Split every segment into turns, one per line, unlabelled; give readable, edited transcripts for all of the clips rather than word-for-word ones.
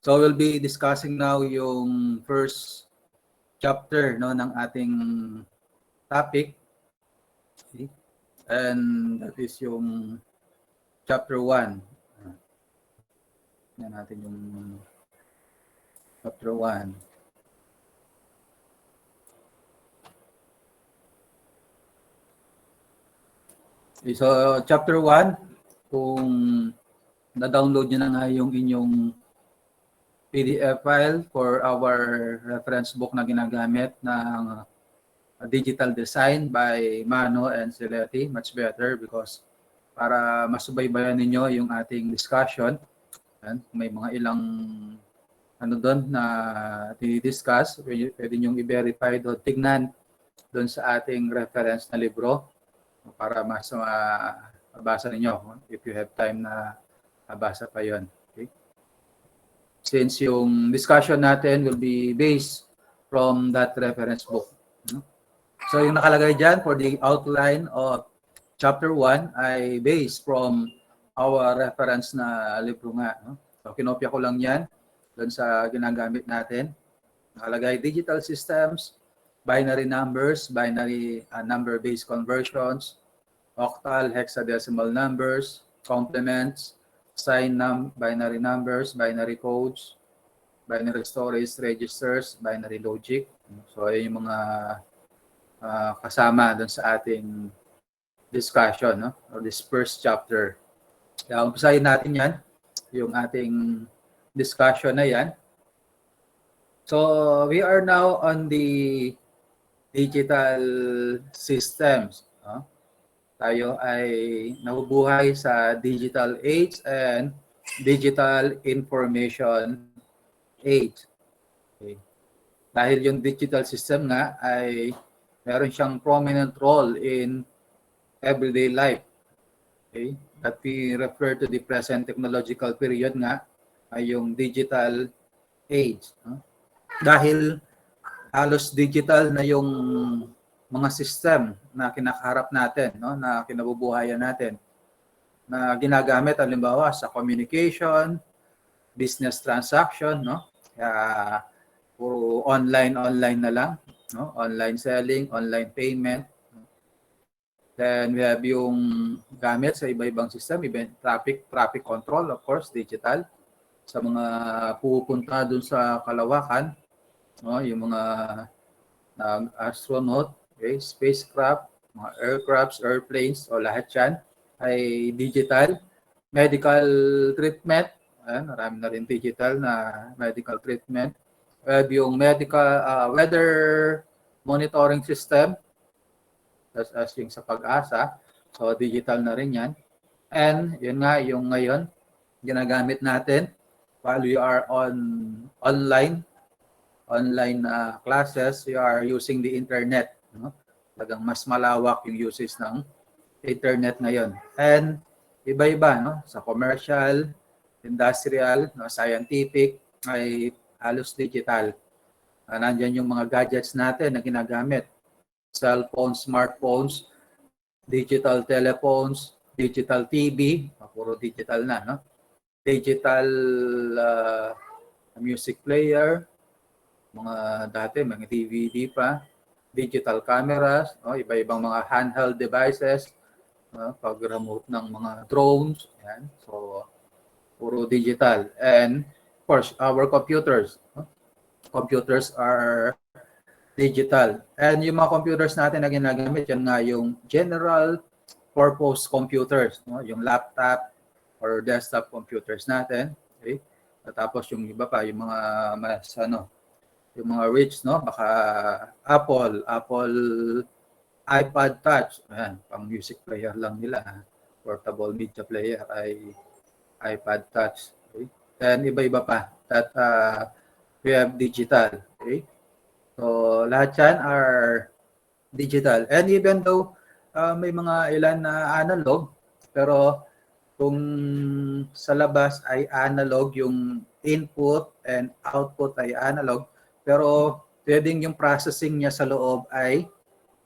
So we'll be discussing now yung first chapter no ng ating topic. Okay? And that is yung chapter 1. Yan natin yung chapter 1. Okay, so chapter 1, kung na-download nyo na nga yung inyong PDF file for our reference book na ginagamit ng digital design by Mano and Celeti, much better because para masubaybayan ninyo yung ating discussion. May mga ilang ano doon na i-discuss, pwede nyo i-verify doon, tignan doon sa ating reference na libro para mas mabasa ninyo if you have time na mabasa pa yon. Okay? Since yung discussion natin will be based from that reference book. So yung nakalagay dyan for the outline of chapter 1 ay based from our reference na libro nga. So kinopya ko lang yan doon sa ginagamit natin. Nakalagay digital systems, binary numbers, binary number-based conversions, octal, hexadecimal numbers, complements, binary numbers, binary codes, binary storage registers, binary logic. So ayun yung mga kasama doon sa ating discussion, no? Or this first chapter. Kaya umpisahin natin yan, yung ating discussion na yan. So we are now on the digital systems. No? Tayo ay nabubuhay sa digital age and digital information age. Okay. Dahil yung digital system nga ay meron siyang prominent role in everyday life. Okay? That we refer to the present technological period nga ay yung digital age. No? Dahil halos digital na yung mga system na kinakaharap natin, no, na kinabubuhayan natin, na ginagamit halimbawa sa communication, business transaction, no? Kaya puro online na lang, no? Online selling, online payment. Then we have yung gamit sa iba-ibang system, traffic control, of course, digital. Sa mga pupunta dun sa kalawakan, no, yung mga astronaut, okay, spacecraft, mga aircrafts, airplanes, o lahat yan ay digital. Medical treatment, marami na rin digital na medical treatment. Yung medical weather monitoring system, as yung sa Pag-asa, so digital na rin yan. And yun nga, yung ngayon, ginagamit natin while we are online classes, we are using the internet. No? Talagang mas malawak yung usage ng internet ngayon. And iba-iba, no? Sa commercial, industrial, no? Scientific, ay halos digital. Nandyan yung mga gadgets natin na ginagamit. Cellphones, smartphones, digital telephones, digital TV, puro digital na, no? Digital music player, mga dati, mga DVD pa, digital cameras, no? Iba-ibang mga handheld devices, pag-remote ng mga drones, yan. So, puro digital. And, of course, our computers. No? Computers are digital. And yung mga computers natin na ginagamit, yan nga yung general purpose computers, no? Yung laptop or desktop computers natin. Okay? At tapos yung iba pa, yung mga mas yung mga rich, no? Baka Apple iPad Touch, ayan, pang music player lang nila. Portable media player ay iPad Touch. Okay? And iba-iba pa that we have digital. Okay? So lahat yan are digital. And even though may mga ilan na analog, pero kung sa labas ay analog, yung input and output ay analog, pero pwedeng yung processing niya sa loob ay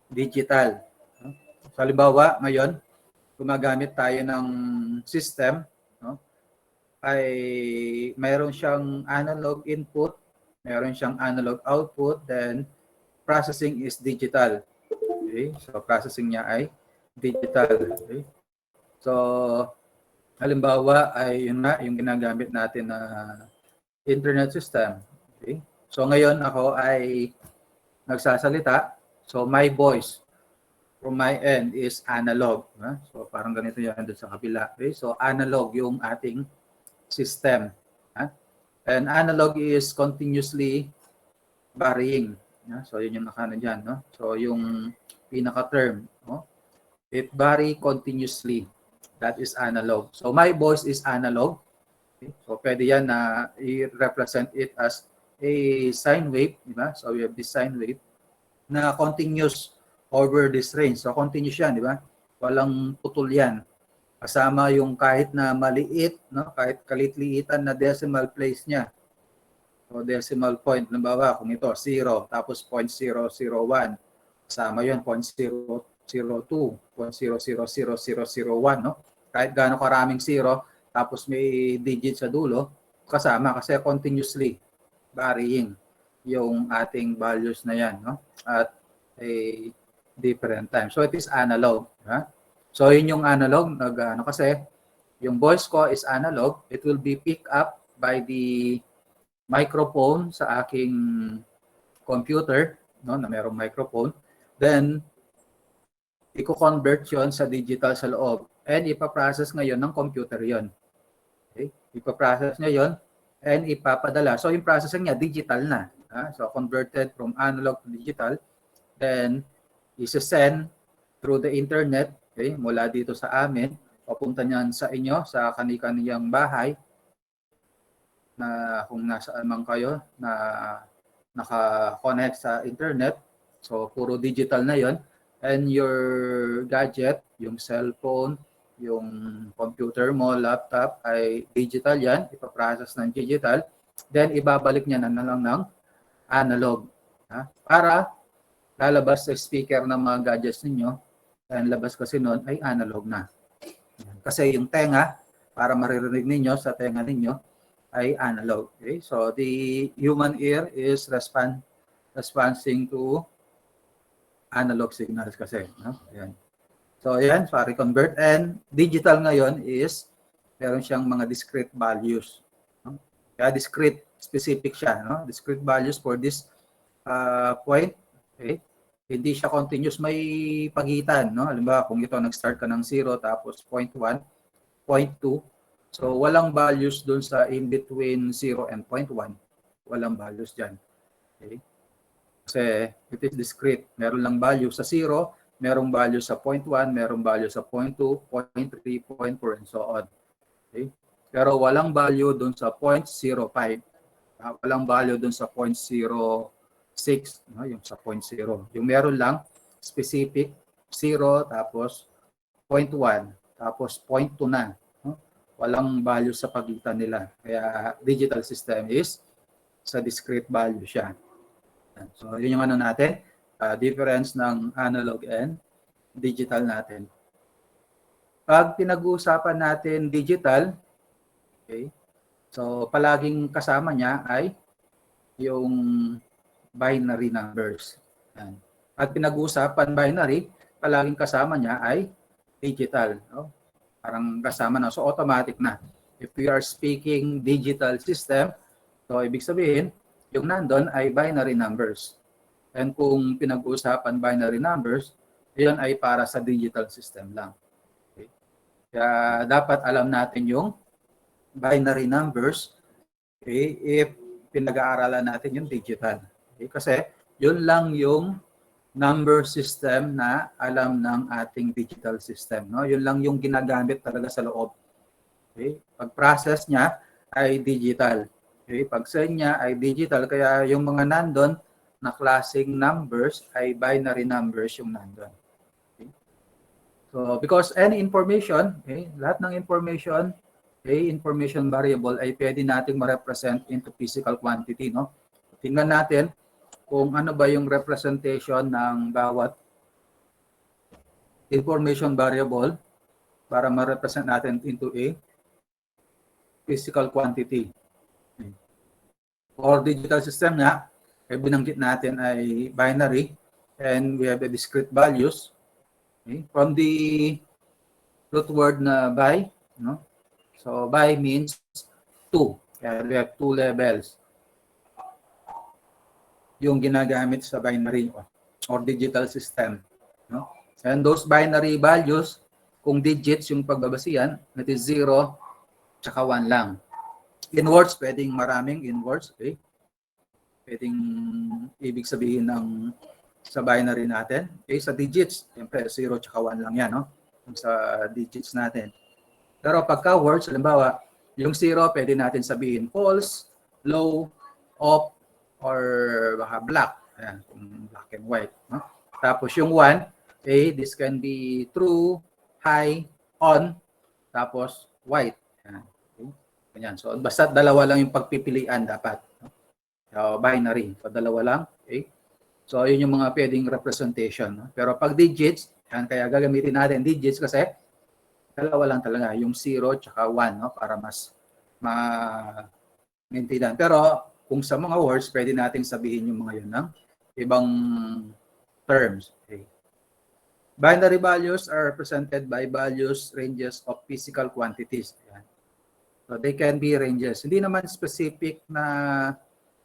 digital. So, halimbawa, ngayon, gumagamit tayo ng system, no? ay mayroon siyang analog input, mayroon siyang analog output, then processing is digital. Okay? So processing niya ay digital. Okay? So halimbawa ay yun nga yung ginagamit natin na internet system. Okay? So ngayon ako ay nagsasalita. So my voice from my end is analog. So parang ganito yan doon sa kabila. Okay? So analog yung ating system. And analog is continuously varying. So yun yung nakano dyan. No? So yung pinaka-term. No? It vary continuously. That is analog. So my voice is analog. Okay? So pwede yan na i-represent it as a sine wave. Diba? So we have this sine wave na continuous over this range. So continuous yan, di ba? Walang putol yan. Kasama yung kahit na maliit, no? Kahit kalit-liitan na decimal place niya. So decimal point, halimbawa kung ito 0, tapos 0.0001, kasama yun 0.002, 0.000001, no? Kahit gaano karaming 0, tapos may digit sa dulo, kasama kasi continuously varying yung ating values na yan, no? At a different time. So it is analog. So yun yung analog. Kasi yung voice ko is analog. It will be picked up by the microphone sa aking computer, no, na merong microphone. Then, i-convert yun sa digital sa loob. And ipaprocess ngayon ng computer yon. Okay? Ipaprocess niya yon and ipapadala. So yung processing niya, digital na. So converted from analog to digital. Then, isa-send through the internet, okay, mula dito sa amin, papunta niyan sa inyo, sa kani-kaniyang bahay, na kung nasaan man kayo, na naka-connect sa internet. So, puro digital na yon. And your gadget, yung cellphone, yung computer mo, laptop, ay digital yan. Ipaprocess ng digital. Then, ibabalik niya na lang ng analog. Para lalabas sa speaker ng mga gadgets ninyo, ang labas kasi noon ay analog na. Kasi yung tenga, para maririnig ninyo sa tenga ninyo, ay analog. Okay? So the human ear is responding to analog signals kasi. No? Ayan. So ayan, sorry, convert. And digital ngayon is, meron siyang mga discrete values. No? Kaya discrete, specific siya. No? Discrete values for this point. Okay? Hindi siya continuous, may pagitan, no? Halimbawa, kung ito nag-start ka ng 0 tapos 0.1, 0.2, so walang values doon sa in between 0 and 0.1. Walang values diyan. Okay? Kasi it is discrete. Meron lang value sa 0, merong value sa 0.1, merong value sa 0.2, 0.3, 0.4 and so on. Okay? Pero walang value doon sa 0.05. Walang value doon sa 0.06, no, yung sa 0.0. Yung meron lang specific 0 tapos 0.1 tapos 0.2 na. No? Walang value sa pagitan nila. Kaya digital system is sa discrete value siya. So yun yung ano natin, difference ng analog and digital natin. Pag pinag-uusapan natin digital, okay, so palaging kasama niya ay yung binary numbers. Yan. At pinag-uusapan binary, palaging kasama niya ay digital. No? Parang kasama na. So automatic na. If we are speaking digital system, so ibig sabihin, yung nandun ay binary numbers. And kung pinag-uusapan binary numbers, yun ay para sa digital system lang. Okay? Kaya dapat alam natin yung binary numbers, okay, if pinag-aaralan natin yung digital. Okay? Kasi yun lang yung number system na alam ng ating digital system. No? Yun lang yung ginagamit talaga sa loob. Okay? Pag-process niya ay digital. Okay? Pag-send niya ay digital. Kaya yung mga nandun na klaseng numbers ay binary numbers yung nandun. Okay? So, because any information, okay, lahat ng information, okay, information variable ay pwede nating ma-represent into physical quantity. No? Tingnan natin kung ano ba yung representation ng bawat information variable para ma-represent natin into a physical quantity. Okay. For digital system nga, binanggit natin ay binary and we have a discrete values. Okay. From the root word na by, no? So by means 2. Kaya we have 2 levels yung ginagamit sa binary or digital system, no? And those binary values, kung digits yung pagbabasihan, that is 0 tsaka 1 lang. In words, pwedeng maraming in words, okay? Pwedeng ibig sabihin ng sa binary natin. Okay, sa digits, siyempre 0 tsaka 1 lang yan, no? Sa digits natin. Pero pagka words, halimbawa, yung 0, pwede natin sabihin false, low, off, or baka black. Ayan, black and white. No? Tapos yung 1, okay, this can be true, high, on, tapos white. Ayan. Okay. Ganyan. So, basta dalawa lang yung pagpipilian dapat. No? So, binary. So, dalawa lang. Okay. So, yun yung mga pwedeng representation. No? Pero pag digits, yan, kaya gagamitin natin digits kasi dalawa lang talaga, yung 0 tsaka 1, no? Para mas ma-maintindihan. Pero kung sa mga words, pwede natin sabihin yung mga yun ng ibang terms. Okay. Binary values are represented by values ranges of physical quantities. Ayan. So they can be ranges. Hindi naman specific na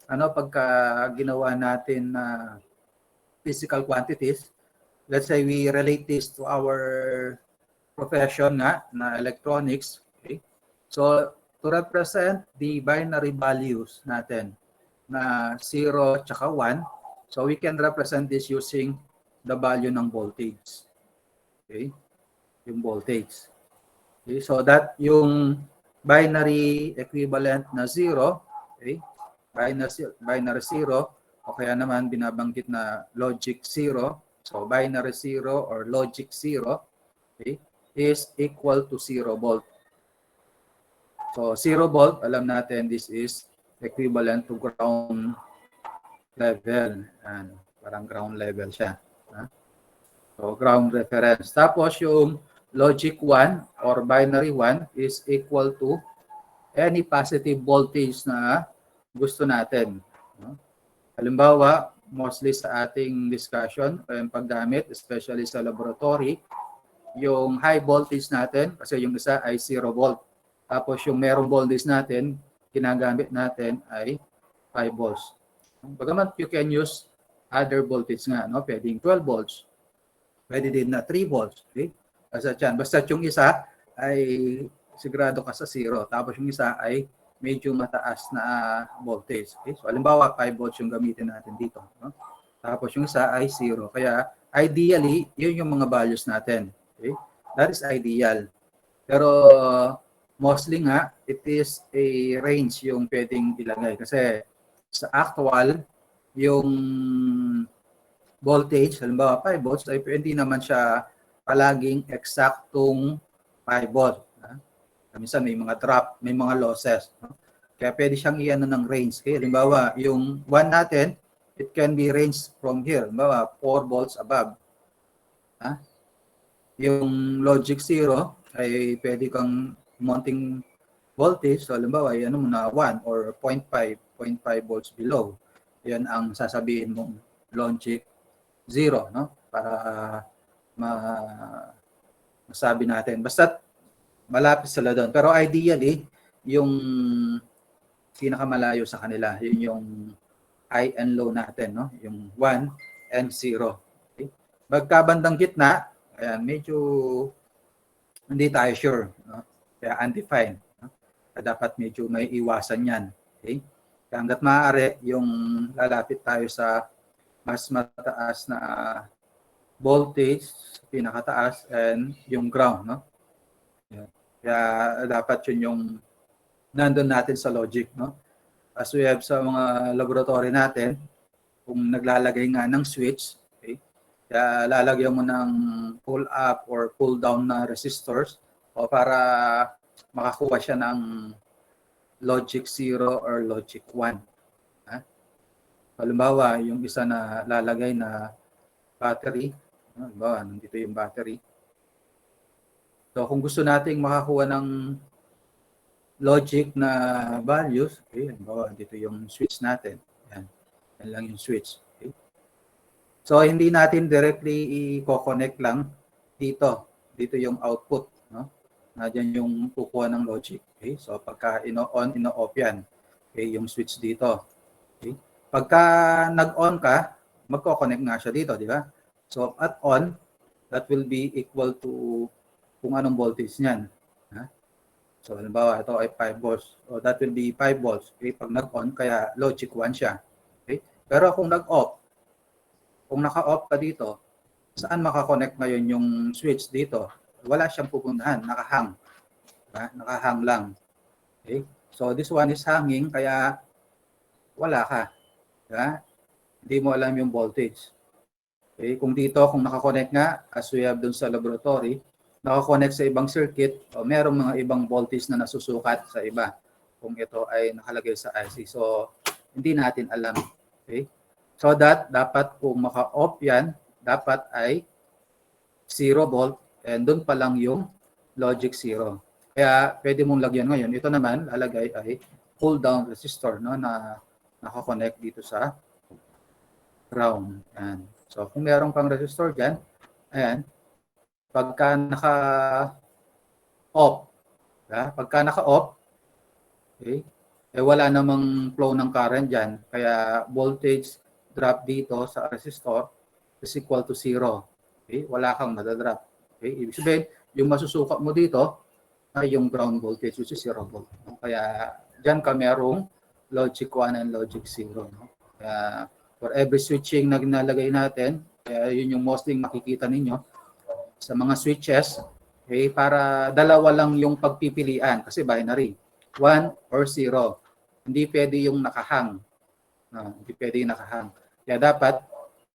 pagka ginawa natin na physical quantities. Let's say we relate this to our profession nga na electronics. Okay? So to represent the binary values natin na 0 tsaka 1, so we can represent this using the value ng voltage. Okay? Yung voltage. Okay? So that yung binary equivalent na 0, okay? Binary 0, o kaya naman binabanggit na logic 0. So binary 0 or logic 0, okay, is equal to 0 volt. So 0 volt, alam natin this is equivalent to ground level. And parang ground level siya. So ground reference. Tapos yung logic 1 or binary 1 is equal to any positive voltage na gusto natin. Halimbawa, mostly sa ating discussion o yung paggamit, especially sa laboratory, yung high voltage natin, kasi yung isa ay 0 volt. Tapos yung merong voltage natin, ginagamit natin ay 5 volts. Bagamat you can use other voltage nga, no? Pwedeng 12 volts. Pwede din na 3 volts. Okay? Basta yung isa ay sigurado ka sa 0. Tapos yung isa ay medyo mataas na voltage. Okay? So, halimbawa, 5 volts yung gamitin natin dito. No? Tapos yung isa ay 0. Kaya, ideally, yun yung mga values natin. Okay? That is ideal. Pero, mostly nga, it is a range yung pwedeng ilagay. Kasi, sa actual, yung voltage, halimbawa 5 volts, ay hindi naman siya palaging eksaktong 5 volt. Minsan may mga drop, may mga losses. Kaya pwede siyang iyan ng range. Kaya halimbawa, yung 1 natin, it can be ranged from here. Halimbawa, 4 volts above. Yung logic 0 ay pwede kang mounting voltage. So, halimbawa, yan na 1 or 0.5 volts below. Yan ang sasabihin mong logic 0, no? Para masabi natin. Basta malapit sila doon. Pero ideally, yung pinakamalayo sa kanila, yun yung high and low natin, no? Yung 1 and 0. Okay? Magkabandang gitna, ayan, medyo hindi tayo sure, no? Kaya undefined. No? Kaya dapat medyo may iwasan yan. Okay? Kaya hanggat maaari, yung lalapit tayo sa mas mataas na voltage, pinakataas, and yung ground, no? Kaya dapat yun yung nandun natin sa logic, no? As we have sa mga laboratory natin, kung naglalagay nga ng switch, okay? Kaya lalagyan mo ng pull up or pull down na resistors o para makakuha siya ng logic 0 or logic 1. Halimbawa, yung isa na lalagay na battery, halimbawa, nandito yung battery. So, kung gusto nating makakuha ng logic na values. Okay, halimbawa, dito yung switch natin. Yan. Yan lang yung switch. Okay. So, hindi natin directly i-connect lang dito. Dito yung output. No? Diyan yung kukuha ng logic. Okay. So, pagka ino-on, ino-off yan. Okay, yung switch dito. Okay. Pagka nag-on ka, magko-connect nga siya dito, di ba? So, at on, that will be equal to kung anong voltage niyan. Ha? So, halimbawa, ito ay 5 volts. So, that will be 5 volts. Okay? Pag nag-on, kaya logic 1 siya. Okay? Pero kung nag-off, kung naka-off ka dito, saan makakonect ngayon yung switch dito? Wala siyang pupuntahan. Nakahang. Ha? Nakahang lang. Okay? So, this one is hanging, kaya wala ka. Ha? Hindi mo alam yung voltage. Okay? Kung dito, kung nakakonect nga, as we have dun sa laboratory, nakakonect sa ibang circuit, o merong mga ibang voltage na nasusukat sa iba kung ito ay nakalagay sa IC. So, hindi natin alam. Okay? So that, dapat kung maka-off yan, dapat ay 0 volt, and doon pa lang yung logic 0. Kaya pwede mong lagyan ngayon. Ito naman, lalagay ay pull-down resistor, no, na nakakonect dito sa ground. Yan. So, kung meron pang resistor dyan, ayan, pagka naka-off, pagka naka-off, okay, eh wala namang flow ng current dyan, kaya voltage drop dito sa resistor is equal to 0. Okay, wala kang madadrop. Okay, ibig sabihin, yung masusukat mo dito ay yung ground voltage, which is 0 volt. Kaya dyan ka merong logic 1 and logic 0. No? Kaya for every switching na ginalagay natin, kaya yun yung mostly makikita ninyo sa mga switches, okay, para dalawa lang yung pagpipilian kasi binary, 1 or 0. Hindi pwede yung nakahang. No, hindi pwede yung nakahang. Kaya dapat,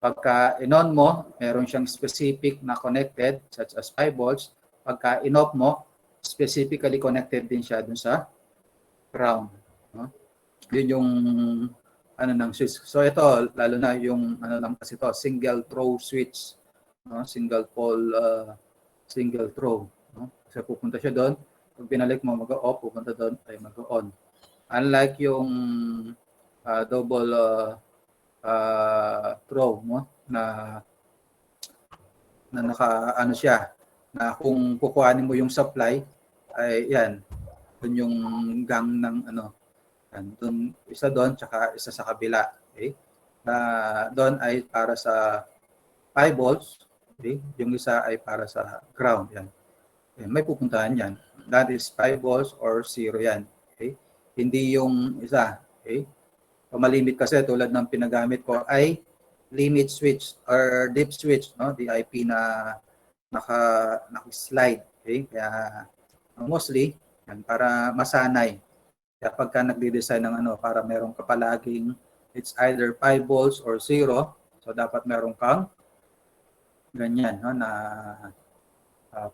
pagka in-on mo, meron siyang specific na connected, such as 5 volts. Pagka in-off mo, specifically connected din siya dun sa ground. No? Yun yung ano ng switch. So ito, lalo na yung ano lang kasi ito, single throw switch. No? Single pole, single throw. No? Kasi pupunta siya doon, pag binalik mo, mag-off, pupunta doon, ay mag-on. Unlike yung double throw, no? na naka ano siya, na kung kukuhanin mo yung supply, ay yan, doon yung gang ng ano, doon, isa doon, tsaka isa sa kabila. Okay? Na doon ay para sa 5 volts, okay? Yung isa ay para sa ground. Yan. Yan. May pupuntahan yan. That is 5 volts or 0 yan. Okay? Hindi yung isa. Okay? Malimit kasi tulad ng pinagamit ko ay limit switch or deep switch, no? DIP na naka-slide. Okay? Kaya mostly, yan, para masanay. Kaya pagka nagde-design ng ano, para meron ka palaging it's either 5 volts or 0, so dapat meron kang ganyan, no, na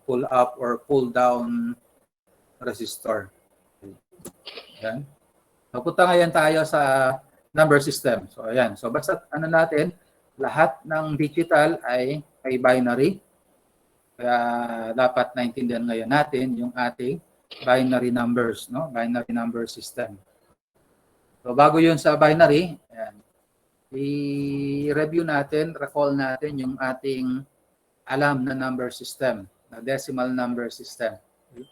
pull up or pull down resistor. Yan. So, punta ngayon tayo sa number system. So, ayan. So, basta ano natin, lahat ng digital ay binary. Kaya dapat naintindihan ngayon natin yung ating binary numbers, no? Binary number system. So, bago yun sa binary, ayan, i-review natin, recall natin yung ating alam na number system, na decimal number system. Okay?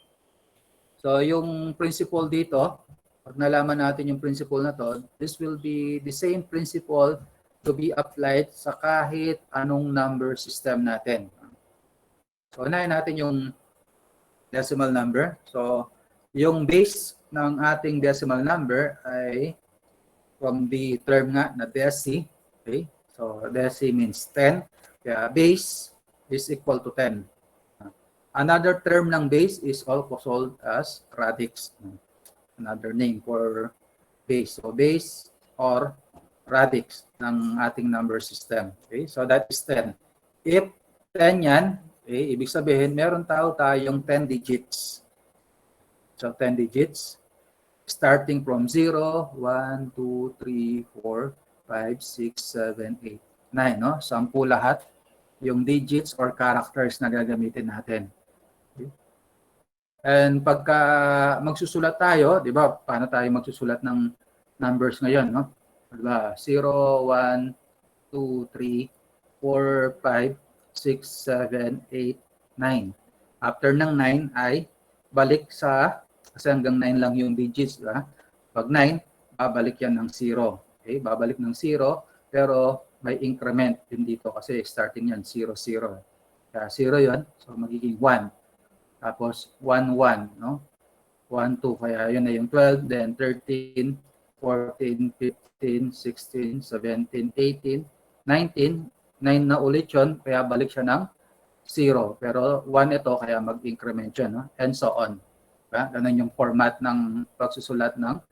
So, yung principle dito, pag nalaman natin yung principle na to, this will be the same principle to be applied sa kahit anong number system natin. So, unahin natin yung decimal number. So, yung base ng ating decimal number ay from the term nga na deci. Okay? So, deci means 10. Kaya base is equal to 10. Another term ng base is also called as radix. Another name for base. So, base or radix ng ating number system. Okay? So, that is 10. If 10 yan, okay, ibig sabihin, meron tayong 10 digits. So, 10 digits. Starting from 0, 1, 2, 3, 4, 5, 6, 7, 8, 9. No? 10 lahat yung digits or characters na gagamitin natin. Okay? And pagka magsusulat tayo, di ba, paano tayo magsusulat ng numbers ngayon, no? Di ba? 0, 1, 2, 3, 4, 5, 6, 7, 8, 9. After ng 9 ay balik sa, kasi hanggang 9 lang yung digits, di ba? Pag 9, babalik yan ng 0. Okay? Babalik ng 0, pero may increment din dito kasi starting yan, 0, 0. Kaya 0 yun, so magiging 1. Tapos 1, 1, no? 1, 2, kaya yun na yung 12, then 13, 14, 15, 16, 17, 18, 19, 9 na ulit yun, kaya balik siya ng 0. Pero 1 ito, kaya mag-increment yun, no? And so on. Diba? Ganun yung format ng pagsusulat ng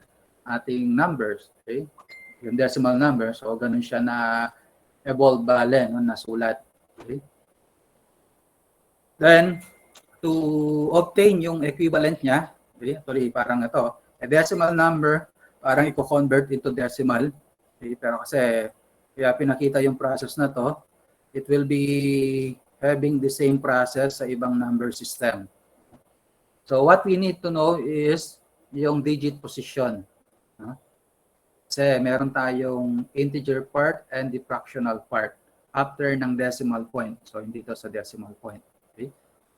ating numbers. Okay? Yung decimal number, so ganun siya na evolve bale, no? Nasulat. Okay? Then, to obtain yung equivalent niya, okay, actually parang ito, a decimal number, parang i-convert into decimal. Okay, pero kasi kaya pinakita yung process na to, it will be having the same process sa ibang number system. So what we need to know is yung digit position. Kasi meron tayong integer part and the fractional part after ng decimal point. So hindi to sa decimal point. Okay?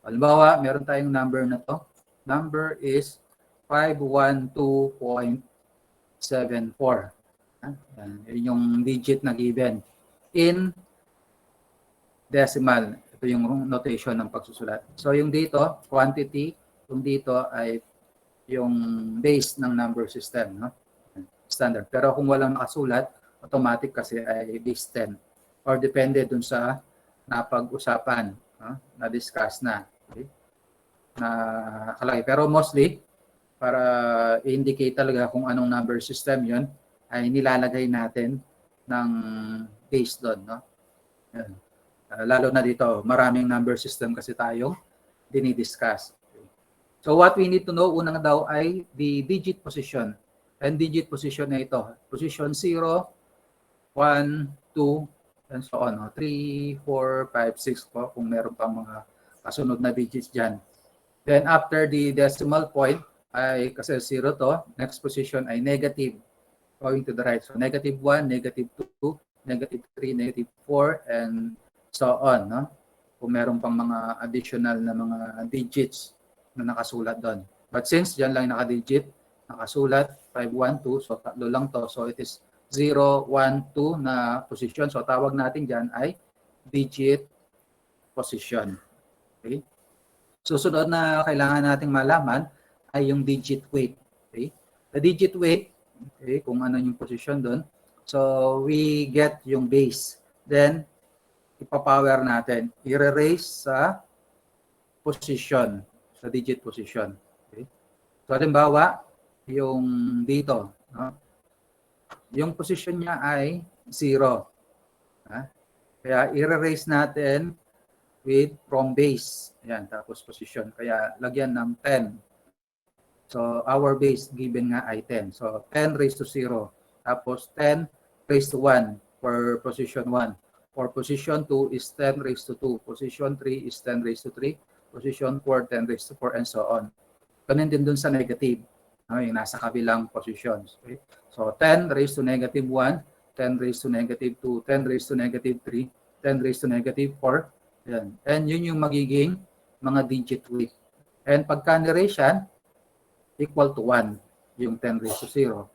Halimbawa, meron tayong number na to. Number is 512.74. Yun yung digit na given in decimal. Ito yung notation ng pagsusulat. So yung dito, quantity, yung dito ay yung base ng number system, no? Standard. Pero kung walang nakasulat, automatic kasi ay base 10 or depende dun sa napag-usapan, no? Na-discuss na. Okay? Na kalaki. Pero mostly, para i-indicate talaga kung anong number system yon ay nilalagay natin ng base doon, no? Yan. Lalo na dito, maraming number system kasi tayong dinidiscuss. So what we need to know, unang daw ay the digit position. And digit position na ito. Position 0, 1, 2, and so on. 3, 4, 5, 6 po kung meron pang mga kasunod na digits dyan. Then after the decimal point, ay kasi 0 to, next position ay negative going to the right. So negative 1, negative 2, negative 3, negative 4, and so on. No? Kung meron pang mga additional na mga digits na nakasulat doon. But since dyan lang nakadigit, nakasulat, 5, 1, 2, so tatlo lang to. So it is 0, 1, 2 na position. So tawag natin dyan ay digit position. Okay? Susunod na kailangan nating malaman ay yung digit weight. Okay? The digit weight, okay, kung ano yung position doon. So we get yung base. Then ipapower natin. I-raise sa position, sa digit position. Okay? So halimbawa, yung dito, no? Yung position niya ay 0. Kaya i-raise natin with from base. Ayan, tapos position. Kaya lagyan ng 10. So our base given nga ay 10. So 10 raised to 0. Tapos 10 raised to 1 for position 1. For position 2 is 10 raised to 2. Position 3 is 10 raised to 3. Position 4, 10 raised to 4, and so on. Ganun din dun sa negative. Yung nasa kabilang positions. Okay? So 10 raised to negative 1, 10 raised to negative 2, 10 raised to negative 3, 10 raised to negative 4. Yan. And yun yung magiging mga digit weight. And pagka ni-raise yan, equal to 1, yung 10 raised to 0.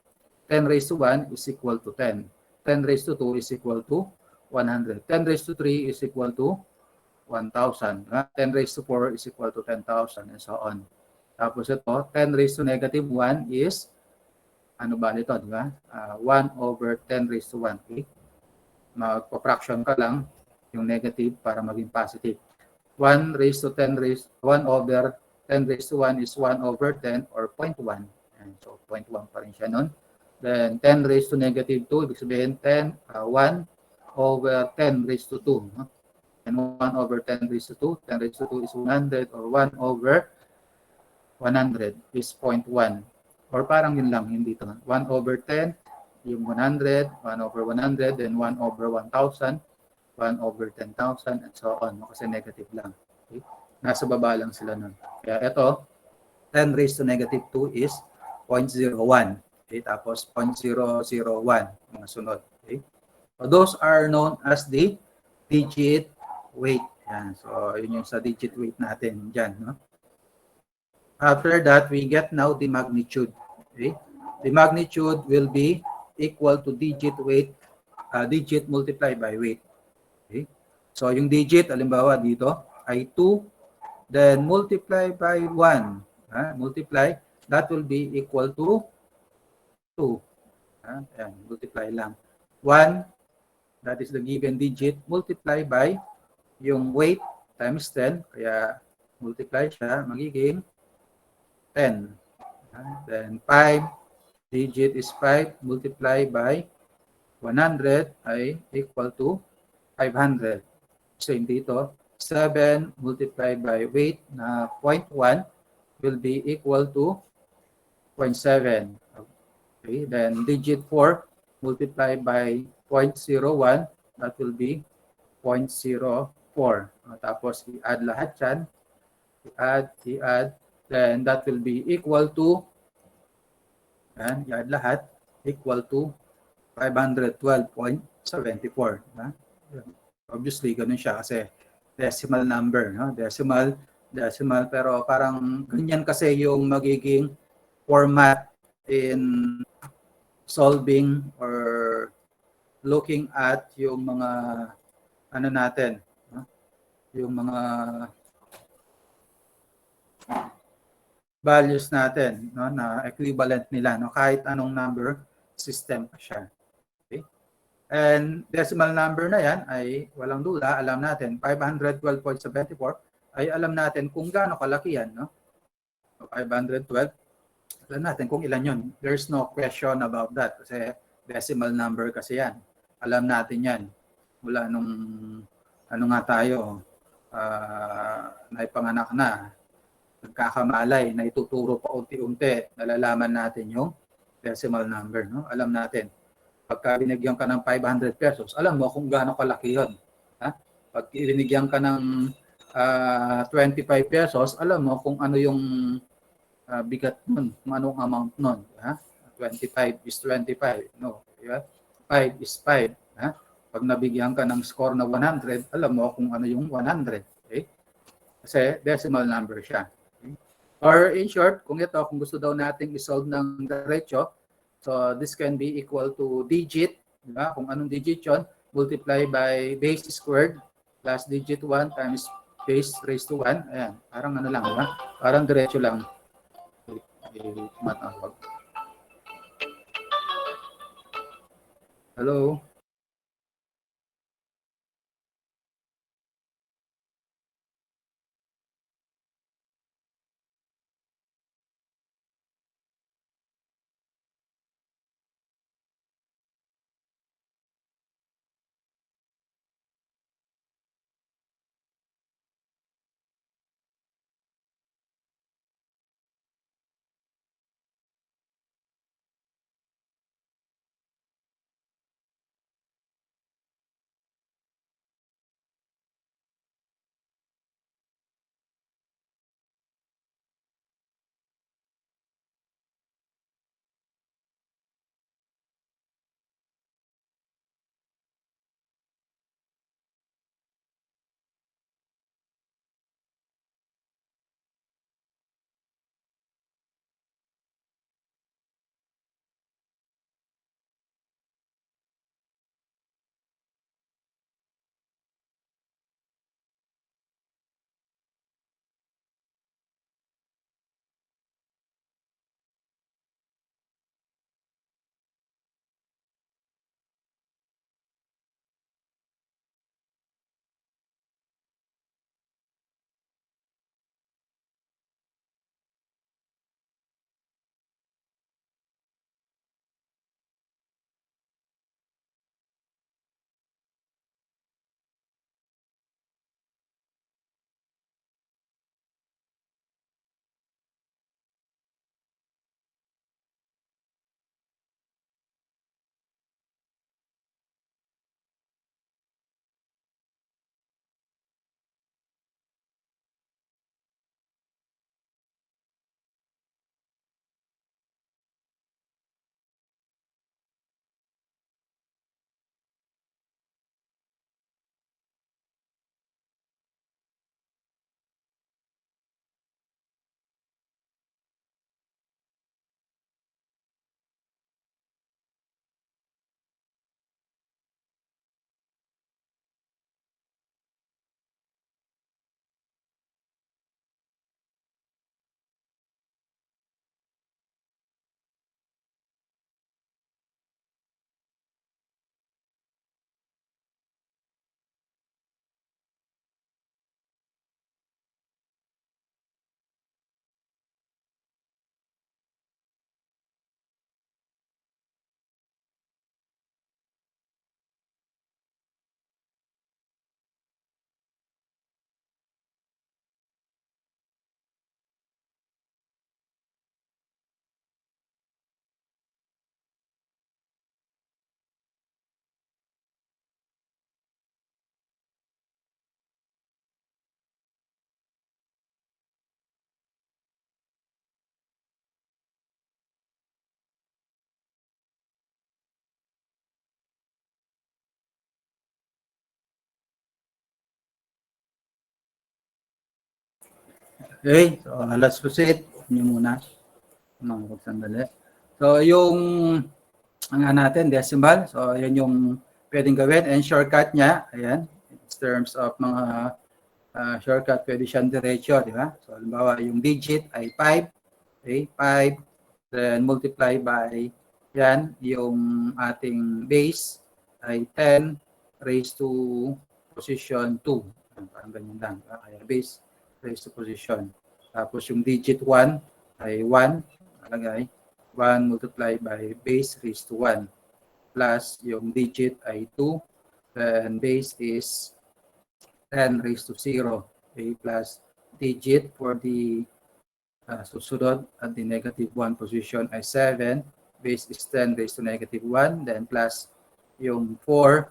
10 raised to 1 is equal to 10. 10 raised to 2 is equal to 100. 10 raised to 3 is equal to 1,000. 10 raised to 4 is equal to 10,000, and so on. Tapos ito, 10 raised to negative 1 is, ano ba nito, di ba? 1 over 10 raised to 1. Okay? Magpa-fraction ka lang yung negative para maging positive. 1 raised to 10 raised, 1 over 10 raised to 1 is 1 over 10 or 0.1. And so 0.1 pa rin siya nun. Then 10 raised to negative 2, ibig sabihin 1 over 10 raised to 2. No? And 1 over 10 raised to 2, 10 raised to 2 is 100, or 1 over 100 is 0.1. Or parang yun lang, yun dito. 1 over 10, yung 100, 1 over 100, then 1 over 1,000, 1 over 10,000, and so on. Kasi negative lang. Okay? Nasa baba lang sila nun. Kaya ito, 10 raised to negative 2 is 0.01. Okay, tapos 0.001 mga sunod. Okay? So those are known as the digit weight. Yan. So yun yung sa digit weight natin dyan. No? After that, we get now the magnitude. Okay? The magnitude will be equal to digit weight, digit multiplied by weight. Okay? So yung digit, halimbawa dito, ay 2, then multiply by 1. Multiply, that will be equal to 2. Ayan, multiply lang. 1, that is the given digit, multiply by yung weight times 10. Kaya multiply siya, magiging 10. Then 5, digit is 5, multiply by 100 ay equal to 500. Same dito, 7 multiplied by weight na 0.1 will be equal to 0.7. Okay, then digit 4 multiplied by 0.01, that will be 0.04. Tapos i-add lahat yan, i-add, then that will be equal to, yan, i-add lahat, equal to 512.74. Obviously, ganun siya kasi decimal number, no? Decimal, pero parang ganyan kasi yung magiging format in solving or looking at yung mga ano natin, no? Yung mga values natin, no, na equivalent nila, no, kahit anong number system pa siya. Okay? And decimal number na yan ay walang duda, alam natin 512.74 ay alam natin kung gaano kalaki yan, no? 512, alam natin kung ilan yun. There's no question about that kasi decimal number kasi yan. Alam natin yan. Mula nung ano nga tayo, naipanganak na, nagkakamalay, na ituturo pa unti-unti, nalalaman natin yung decimal number. No? Alam natin. Pagka binigyan ka ng 500 pesos, alam mo kung gaano kalaki yun. Ha? Pag binigyan ka ng 25 pesos, alam mo kung ano yung bigat nun, kung anong amount nun. Ha? 25 is 25. No. Yeah? 5 is 5. Ha? Pag nabigyan ka ng score na 100, alam mo kung ano yung 100. Okay? Kasi decimal number siya. Okay? Or in short, kung gusto daw nating isolve ng diretso, so this can be equal to digit, diba? Kung anong digit yun, multiply by base squared plus digit 1 times base raised to 1. Ayan, parang ano lang, diba? Parang diretso lang. Matawag. Hello? Okay, so let's proceed. Yung muna. Mga sandali. So, yung ang natin, decimal. So, yan yung pwedeng gawin. And shortcut niya, ayan, in terms of mga shortcut, pwede siyang diretso, di ba? So, halimbawa, yung digit ay 5. Okay, 5. Then, multiply by, yan, yung ating base ay 10 raised to position 2. Parang ganyan lang. Kaya base raised to position. Tapos, yung digit 1 ay 1. Nalagay. 1 multiplied by base raised to 1 plus yung digit ay 2 then base is 10 raised to 0 okay, plus digit for the susunod at the negative 1 position ay 7 base is 10 raised to negative 1 then plus yung 4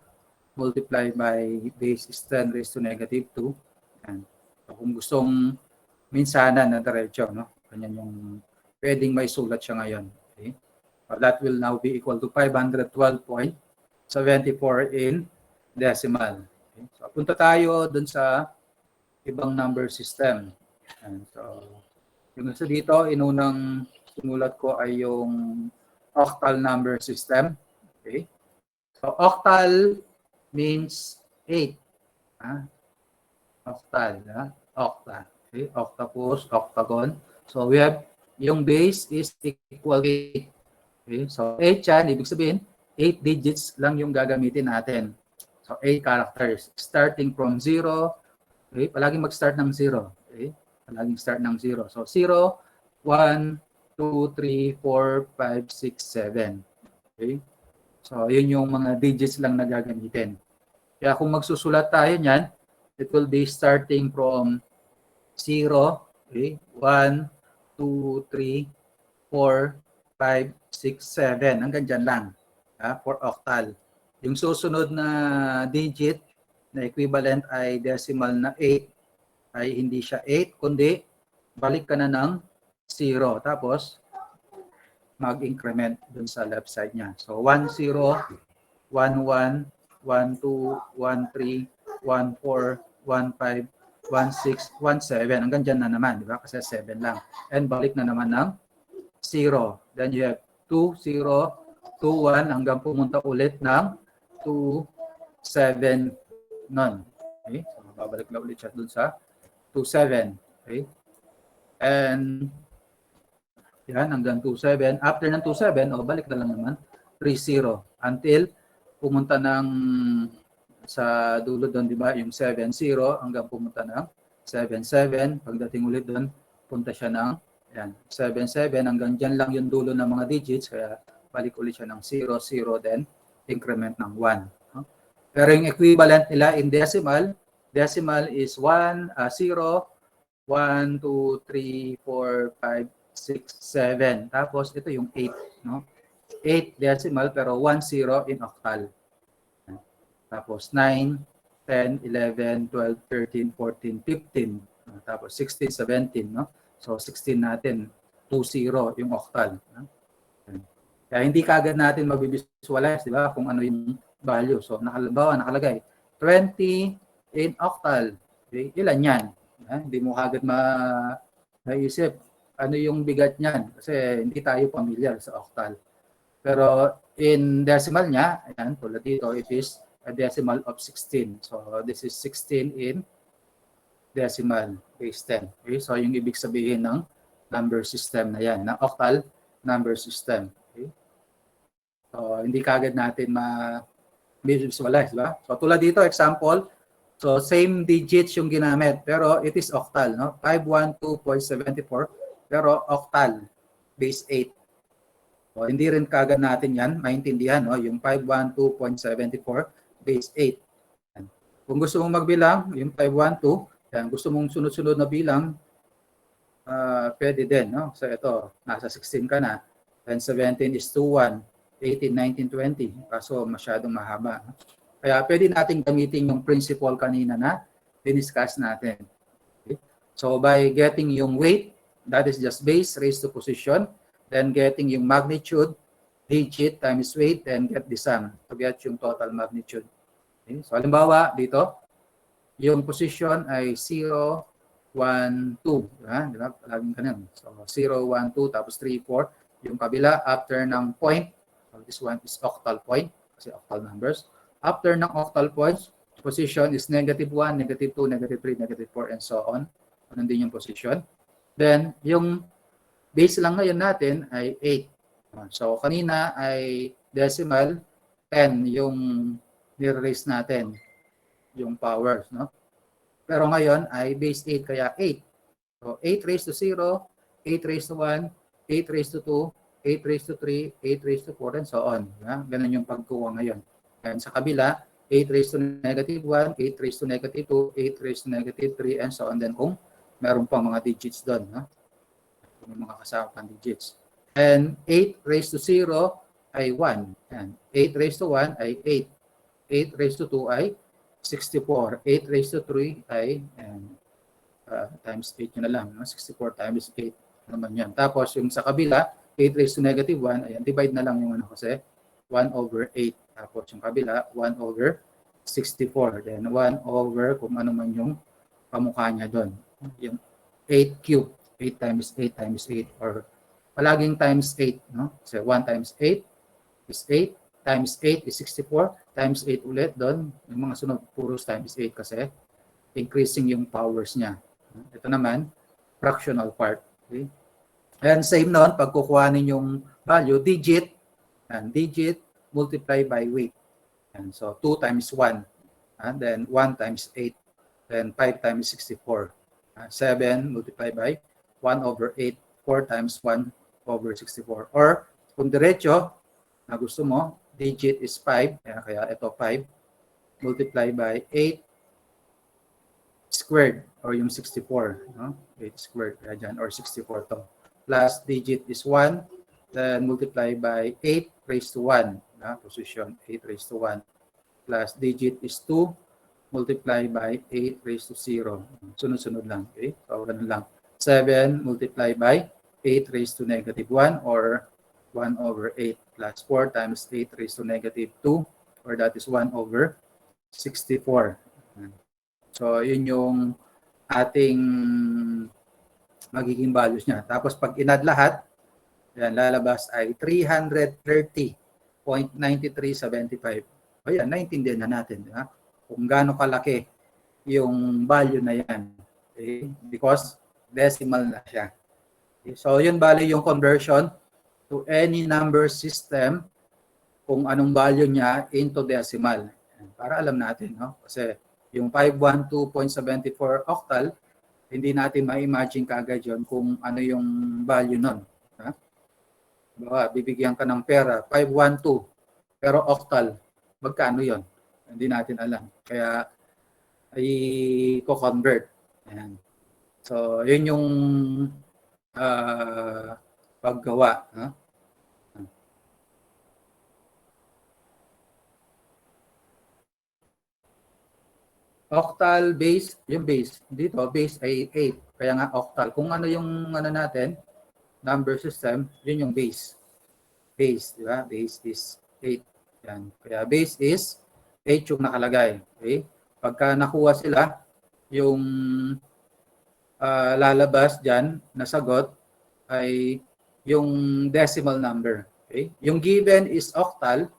multiplied by base is 10 raised to negative 2 yan. So, kung gustong minsanan na diretso, no? Ganyan yung pwedeng may sulat siya ngayon. Okay? That will now be equal to 512.74 in decimal. Okay? So, punta tayo dun sa ibang number system. And so, yung isa dito, inunang sinulat ko ay yung octal number system. Okay? So, octal means 8. Octal. Octa. Okay? Octopus, octagon. So, we have yung base is equal to 8. Okay? So, 8 yan, ibig sabihin, 8 digits lang yung gagamitin natin. So, 8 characters. Starting from 0, okay? Palaging mag-start ng 0. Okay? Palaging start ng 0. So, 0, 1, 2, 3, 4, 5, 6, 7. Okay? So, yun yung mga digits lang na gagamitin. Kaya kung magsusulat tayo niyan, it will be starting from 0, okay? 1, 2, 3, 4, 5, 6, 7. Hanggang dyan lang. For octal. Yung susunod na digit na equivalent ay decimal na 8 ay hindi siya 8 kundi balik ka na ng 0. Tapos mag-increment dun sa left side niya. So 1, 0, 1, 1, 1, 2, 1, 3, 1, 4, 1, 5, 1, 6, 1, 7. Hanggang dyan na naman, di ba? Kasi 7 lang. And balik na naman ng 0. Then you have 2, 0, 2, 1 hanggang pumunta ulit ng 2, 7, none. Okay? So, babalik na ulit siya dun sa 2, 7. Okay? And yan, hanggang 2, 7. After ng 2, 7, balik na lang naman 3, 0. Until pumunta ng sa dulo doon, di ba? Yung 7, 0 hanggang pumunta ng 7, 7. Pagdating ulit doon, punta siya ng yan, 7, 7 hanggang dyan lang yung dulo ng mga digits. Kaya balik ulit siya ng 0, 0, then increment ng 1. Pero yung equivalent nila in decimal, decimal is 1, 0, 1, 2, 3, 4, 5, 6, 7. Tapos ito yung 8. No? 8 decimal pero 1, 0 in octal. Tapos 9, 10, 11, 12, 13, 14, 15. Tapos 16, 17. No? So 16 natin, 20 yung octal. No? Kaya hindi kagad natin mabivisualize, di ba, kung ano yung value. So nakalagay 20 in octal. Okay? Ilan yan? Hindi mo kagad maisip ano yung bigat niyan kasi hindi tayo familiar sa octal. Pero in decimal niya, ayan, tulad dito, it is a decimal of 16. So this is 16 in decimal base 10. Okay? So yung ibig sabihin ng number system na yan, na octal number system. Okay? So hindi kagad natin ma-visualize, ba? So tulad dito, example, so same digits yung ginamit, pero it is octal, no? 512.74, pero octal, base 8. So, hindi rin kagad natin yan maintindihan, no? Yung 512.74 base 8. Yan. Kung gusto mong magbilang, yung 512, yan, gusto mong sunod-sunod na bilang, pwede din, no? So ito, nasa 16 ka na, and 17 is 21, 18, 19, 20. Kaso masyadong mahaba. No? Kaya pwede natin gamitin yung principle kanina na diniscuss natin. Okay? So by getting yung weight, that is just base raised to position, then getting yung magnitude, digit times weight, then get the sum to get yung total magnitude. Okay? So halimbawa dito, yung position ay 0, 1, 2. Di ba? Palaging ganun. So, 0, 1, 2, tapos 3, 4. Yung kabila, after ng point, so this one is octal point, kasi octal numbers. After ng octal points, position is negative 1, negative 2, negative 3, negative 4, and so on. Ano din yung position. Then, yung base lang ngayon natin ay 8. So, kanina ay decimal, 10 yung nire-raise natin, yung powers, no? Pero ngayon ay base 8, kaya 8. So, 8 raised to 0, 8 raised to 1, 8 raised to 2, 8 raised to 3, 8 raised to 4, and so on. Ganun yung pagkuha ngayon. And sa kabila, 8 raised to negative 1, 8 raised to negative 2, 8 raised to negative 3, and so on. Then kung meron pang mga digits doon, no? May mga kasama pang digits. And 8 raised to 0 ay 1. And 8 raised to 1 ay 8. 8 raised to 2 ay 64. 8 raised to 3 ay times 8 yun na lang. No? 64 times 8 naman yan. Tapos yung sa kabila, 8 raised to negative 1, ayan, divide na lang yung ano kasi, 1 over 8. Tapos yung kabila, 1 over 64. Then 1 over kung ano man yung kamukha niya doon. Yung 8 cube. 8 times 8 times 8. Or palaging times 8. No? So 1 times 8 is 8. Times 8 is 64. Times 8 ulit doon. Yung mga sunod puros times 8 kasi increasing yung powers niya. Ito naman, fractional part. Okay? And same noon, pag kukuhanin yung value, digit, and digit multiply by weight. And so 2 times 1, and then 1 times 8, then 5 times 64. 7 multiply by 1 over 8, 4 times 1 over 64. Or kung diretso, na gusto mo, digit is 5, kaya ito 5, multiply by 8 squared, or yung 64, no? 8 squared, kaya dyan, or 64 to. Plus digit is 1, then multiply by 8 raised to 1, position 8 raised to 1, plus digit is 2, multiply by 8 raised to 0. Sunod-sunod lang, okay? So, ganun lang. 7 multiply by 8 raised to negative 1, or 1 over 8, plus 4 times 8 raised to negative 2, or that is 1 over 64. So, yun yung ating magiging values niya. Tapos, pag inad lahat, yan, lalabas ay 330.9375. O yan, naintindihan na natin. Ha? Kung gaano kalaki yung value na yan. Okay? Because decimal na siya. Okay? So, yun bali yung conversion to any number system kung anong value niya into decimal. Para alam natin, no? Kasi yung 512.74 octal, hindi natin ma-imagine kaagad yun kung ano yung value nun. Ha? Diba, bibigyan ka ng pera, 512, pero octal, magkano yon? Hindi natin alam. Kaya, i-convert. Ayan. So, yun yung paggawa. Ha? Octal base, yung base. Dito, base ay 8. Kaya nga octal. Kung ano yung ano natin, number system, yun yung base. Base, di ba? Base is 8. Yan. Kaya base is 8 yung nakalagay. Okay? Pagka nakuha sila, yung lalabas dyan na sagot ay yung decimal number. Okay? Yung given is octal.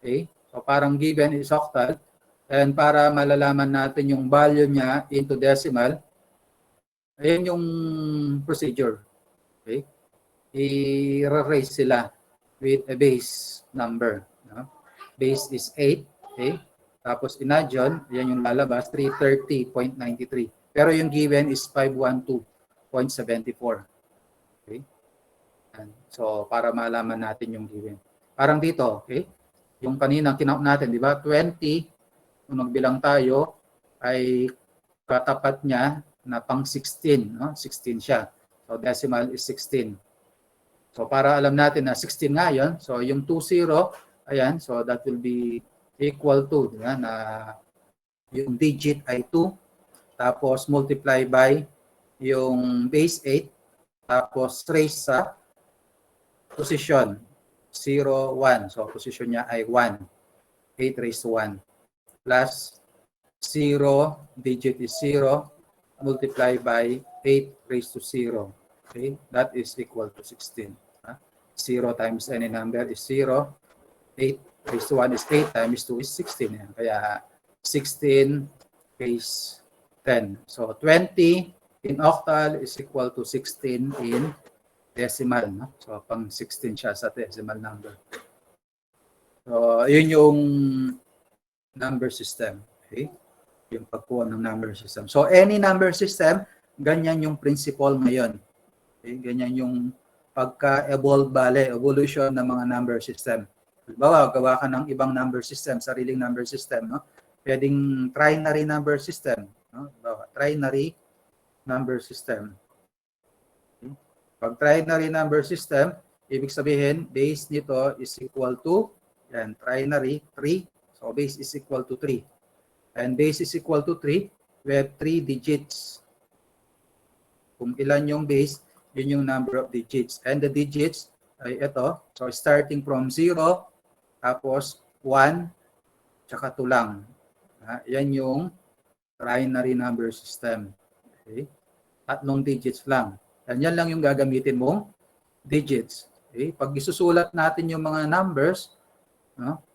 Okay? So parang given is octal. And para malalaman natin yung value niya into decimal, ayan yung procedure. Okay? I-raise sila with a base number. No? Base is 8. Okay? Tapos in-addition, yan yung lalabas, 330.93. Pero yung given is 512.74. Okay? And so, para malaman natin yung given. Parang dito, okay? Yung kanina kinount natin, di ba? 20, kung nagbilang tayo, ay katapat niya na pang 16. No? 16 siya. So, decimal is 16. So, para alam natin na 16 nga yun. So, yung 20, ayan. So, that will be equal to, diba, na yung digit ay 2. Tapos, multiply by yung base 8. Tapos, trace sa position 0, 1. So, position niya ay 1. 8 raised to 1. Plus 0, digit is 0, multiply by 8 raised to 0. Okay, that is equal to 16. 0 times any number is 0. 8 raised to 1 is 8 times 2 is 16. Yan. Kaya 16 raised 10. So 20 in octal is equal to 16 in decimal. No? So pang 16 siya sa decimal number. So yun yung number system. Okay? Yung pagkuha ng number system. So any number system, ganyan yung principle ngayon. Okay? Ganyan yung pagka-evolve evolution ng mga number system. Halimbawa, gawa ka ng ibang number system, sariling number system, no? Pwedeng trinary number system, no? Halimbawa, trinary number system. Okay? Pag trinary number system, ibig sabihin, base nito is equal to, yan, trinary, 3. So base is equal to 3. And base is equal to 3, we have 3 digits. Kung ilan yung base, yun yung number of digits. And the digits ay ito. So starting from 0, tapos 1, tsaka 2 lang. Yan yung trinary number system. Okay? 3 digits lang. Yan lang yung gagamitin mong digits. Okay? Pag isusulat natin yung mga numbers,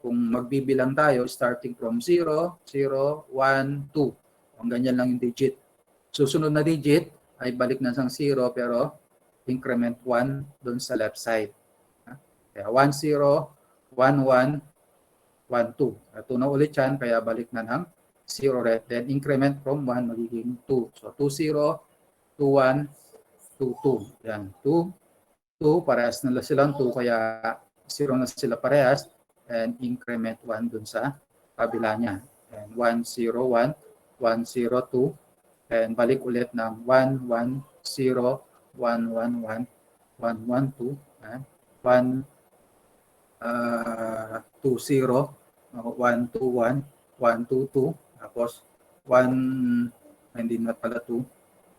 kung magbibilang tayo, starting from 0, 0, 1, 2. Ang ganyan lang yung digit. Susunod na digit ay balik na sang 0 pero increment 1 doon sa left side. Kaya 1, 0, 1, 1, 1, 2. Ito na ulit yan, kaya balik na ng 0 red. Then increment from 1 magiging 2. So 2, 0, 2, 1, 2, 2. Yan, 2, 2. Parehas na silang 2, kaya 0 na sila parehas. And increment 1 dun sa kabila niya. And 1, 0, 1, 1, 0, 2. And balik ulit ng 1, 1, 0, 1, 1, 1, 1, 1, 2. 1, 2, 0, 1, 2, 1, 1, 2, 2. Tapos 1, hindi na pala 2.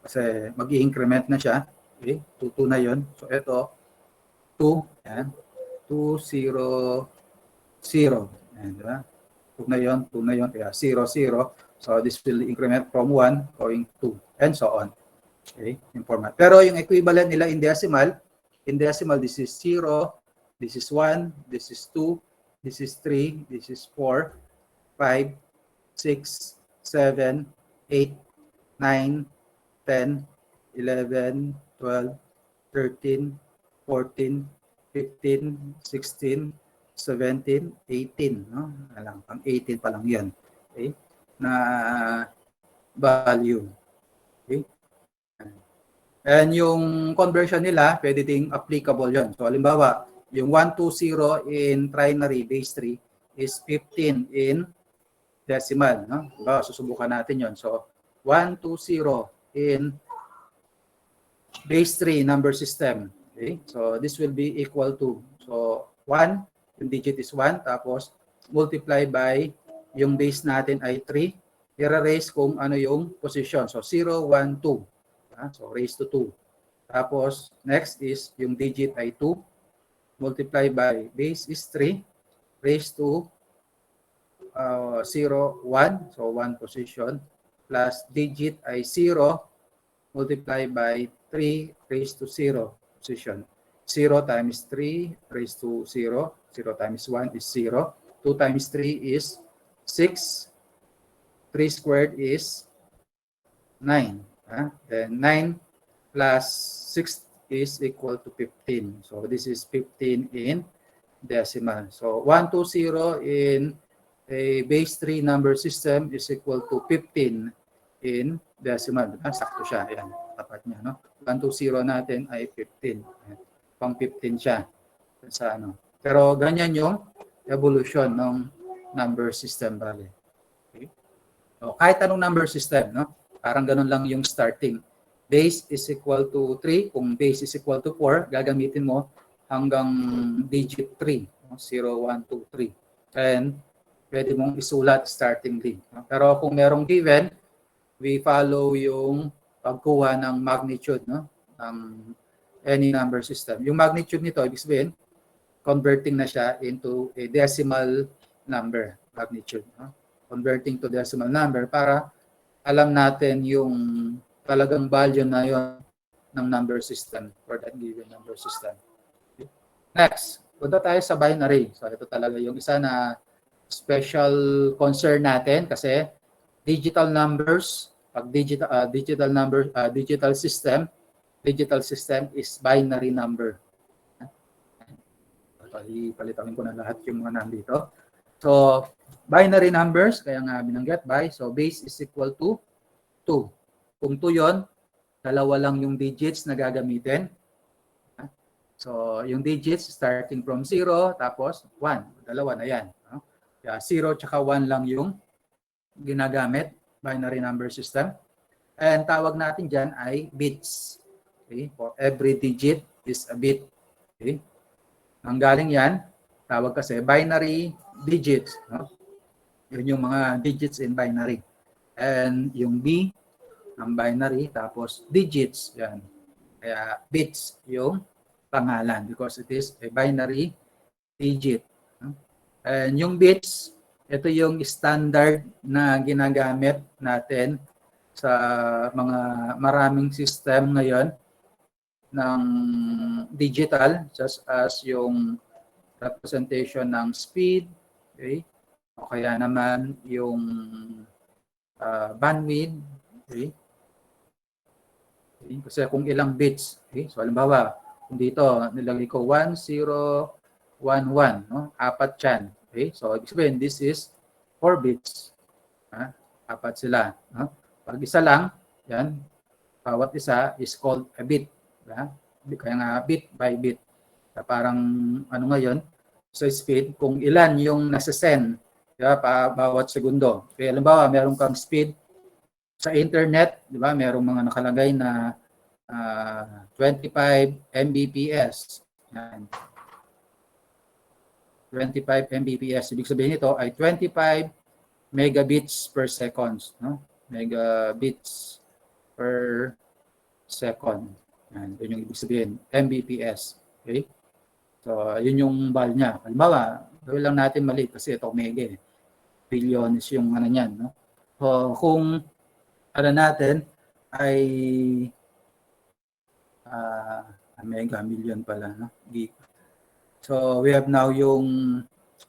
Kasi mag-i-increment na siya. Okay? 2, 2 na yun. So ito, 2. Yan. 2, 0, 0. Ayan, diba? 2 na yun, 2 na yun. Kaya 0, 0. So this will increment from 1 going 2 and so on. Okay, yung format. Pero yung equivalent nila in decimal, this is 0, this is 1, this is 2, this is 3, this is 4, 5, 6, 7, 8, 9, 10, 11, 12, 13, 14, 15, 16, 17, 18, no? Alam, pang 18 pa lang 'yan. Okay? Na value. Okay? And yung conversion nila, pwede ding applicable 'yon. So halimbawa, yung 120 in trinary base 3 is 15 in decimal, no? Halimbawa, susubukan natin 'yon. So 120 in base 3 number system. Okay? So this will be equal to, so 1, yung digit is 1, tapos multiply by yung base natin ay 3. I-raise kung ano yung position. So 0, 1, 2. So raise to 2. Tapos next is yung digit ay 2. Multiply by base is 3. Raise to 0, 1. So 1 position. Plus digit ay 0. Multiply by 3 raised to 0 position. 0 times 3 raised to 0. 0 times 1 is 0. 2 times 3 is 6. 3 squared is 9. Then 9 plus 6 is equal to 15. So this is 15 in decimal. So 120 in a base 3 number system is equal to 15 in decimal. Sakto siya. Ayan, tapat niya. No? 120 natin ay 15. Ayan. Pang 15 siya sa ano. Pero ganyan yung evolution ng number system, bali. Okay? So, kahit anong number system, no? Parang ganun lang yung starting. Base is equal to 3. Kung base is equal to 4, gagamitin mo hanggang digit 3. No? 0, 1, 2, 3. And pwede mong isulat startingly. No? Pero kung merong given, we follow yung pagkuha ng magnitude, no? Ng any number system. Yung magnitude nito, ibig sabihin, converting na siya into a decimal number, magnitude. No? Converting to decimal number para alam natin yung talagang value na yon ng number system for that given number system. Next, punta tayo sa binary. So ito talaga yung isa na special concern natin kasi digital numbers, pag digital system is binary number. Palitan ko na lahat yung mga nandito. So binary numbers, kaya nga binanggit by, so base is equal to 2. Kung 2 yon, dalawa lang yung digits na gagamitin. So, yung digits starting from 0, tapos 1. Dalawa na yan. Kaya 0 tsaka 1 lang yung ginagamit, binary number system. And tawag natin dyan ay bits. Okay? For every digit is a bit. Okay? Ang galing yan, tawag kasi binary digits. No? Yun yung mga digits in binary. And yung B, ang binary, tapos digits. Yan. Kaya bits yung pangalan because it is a binary digit. And yung bits, ito yung standard na ginagamit natin sa mga maraming system ngayon ng digital, just as yung representation ng speed, okay? O kaya naman yung bandwidth, okay? Okay? Kasi kung ilang bits, okay? So halimbawa, kung dito nilagay ko 1, 0, 1, 1, no? 4 yan. Okay? So ibig sabihin, this is 4 bits. 4 sila. No? Pag isa lang, yan, bawat isa is called a bit. Kaya nga bit by bit. Parang ano ngayon, sa speed, kung ilan yung nasa-send, bawat segundo. Kaya halimbawa, meron kang speed sa internet, di ba? Merong mga nakalagay na 25 Mbps. Yan. 25 Mbps. Ibig sabihin nito ay 25 megabits per second. No? Megabits per second. Yan. Yun yung ibig sabihin. Mbps. Okay? So, yun yung value niya. Halimbawa, gawin lang natin maliit kasi ito mega. Billion is yung ano niyan. No? So, kung ano natin ay mega million pala, no? Gig. So we have now yung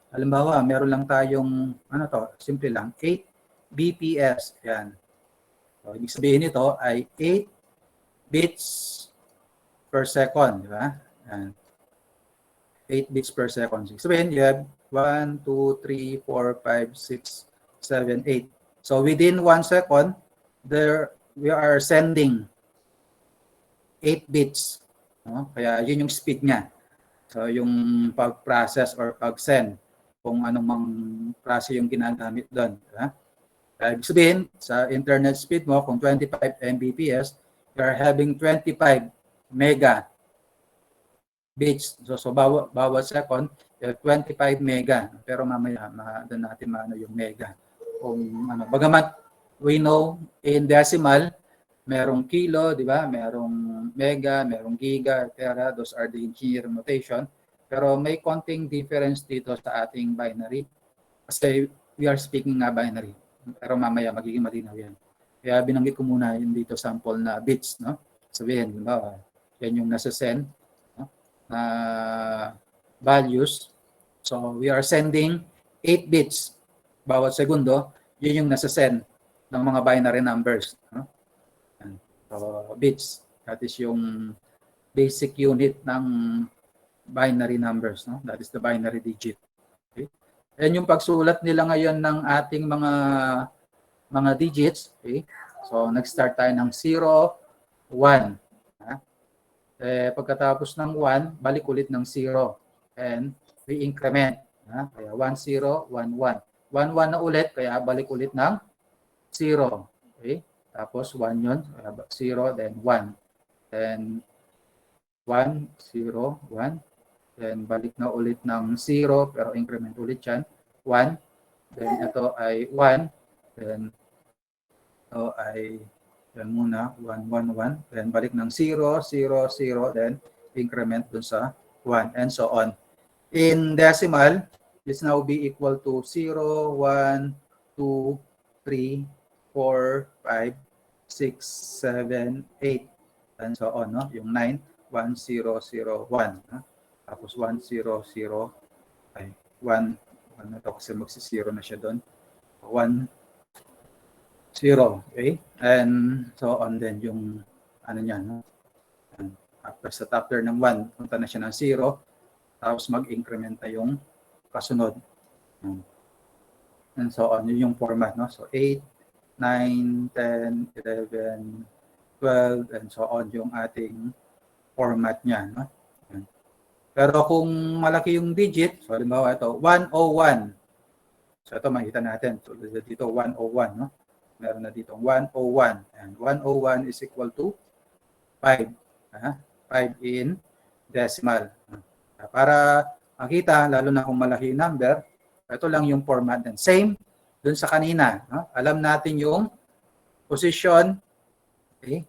halimbawa, meron lang tayong ano to, simple lang 8 Bps. Yan. So ibig sabihin nito ay 8 bits per second, di ba? Yan. 8 bits per second. Ibig sabihin, you have 1, 2, 3, 4, 5, 6, 7, 8. So within 1 second, there we are sending 8 bits. No? Kaya yun yung speed niya. So yung pag-process or pag-send, kung anong mang klase yung ginagamit doon. Kaya ibig sabihin, sa internet speed mo, kung 25 Mbps, you are having 25 mega bits. So bawat second, 25 mega. Pero mamaya, doon natin maano yung mega. Kung ano, bagamat we know in decimal, merong kilo, di ba? Merong mega, merong giga, tera. Those are the engineering notation. Pero may konting difference dito sa ating binary. Kasi we are speaking nga binary. Pero mamaya magiging malinaw yan. Kaya binanggit ko muna yun dito sample na bits. No? Sabihin, di ba? Yan yung nasa send, no? Na values. So we are sending 8 bits bawat segundo. Yun yung nasa send ng mga binary numbers. No? So, bits, that is yung basic unit ng binary numbers. No? That is the binary digit. Okay? And yung pagsulat nila ngayon ng ating mga digits. Okay? So, nag-start tayo ng 0, 1. Pagkatapos ng 1, balik ulit ng 0. And we increment. Kaya 1, 0, 1, 1. 1, 1 na ulit, kaya balik ulit ng 0. Okay? Tapos 1 yun, 0, then 1. Then 1, 0, 1. Then balik na ulit ng 0, pero increment ulit yan. 1. Then ito ay 1. Then ito ay yan muna, 1, 1, 1. Then balik ng 0, 0, 0. Then increment dun sa 1 and so on. In decimal, this now be equal to 0, 1, 2, 3, 4, 5, 6, 7, 8, and so on, no? Yung 9, 1, 0, 0, 1. No? Tapos 1, 0, 0, ay, 1, ano to kasi magsi-0 na siya doon. 1, 0, okay? And so on din yung ano niya, no? After ng 1, punta na siya ng 0, tapos mag-increment na yung kasunod. And so on, yun yung format, no? So 8, 9, 10, 11, 12, and so on yung ating format niya, no? Pero kung malaki yung digit, so halimbawa ito, 101. So ito makita natin. So dito 101, no? Meron na dito 101. And 101 is equal to 5. 5 in decimal. Para makita, lalo na kung malaki yung number, ito lang yung format din. Same dun sa kanina. No? Alam natin yung position. Okay?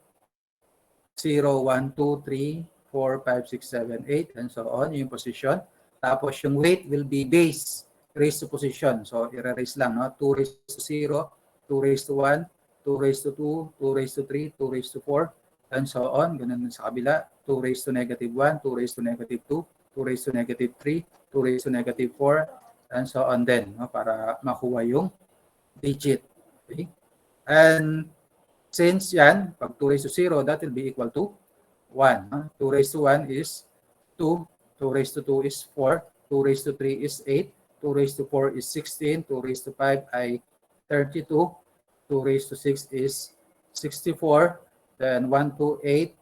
0, 1, 2, 3, 4, 5, 6, 7, 8, and so on, yung position. Tapos yung weight will be base raised to position. So, i-raise lang, no? 2 raised to 0, 2 raised to 1, 2 raised to 2, 2 raised to 3, 2 raised to 4, and so on. Ganun din sa kabila. 2 raised to negative 1, 2 raised to negative 2, 2 raised to negative 3, 2 raised to negative 4, and so on din, no? Para makuha yung digit. Okay? And since yan, pag 2 raised to 0, that will be equal to 1. 2 raised to 1 is 2. 2 raised to 2 is 4. 2 raised to 3 is 8. 2 raised to 4 is 16. 2 raised to 5 ay 32. 2 raised to 6 is 64. Then 1 to 8,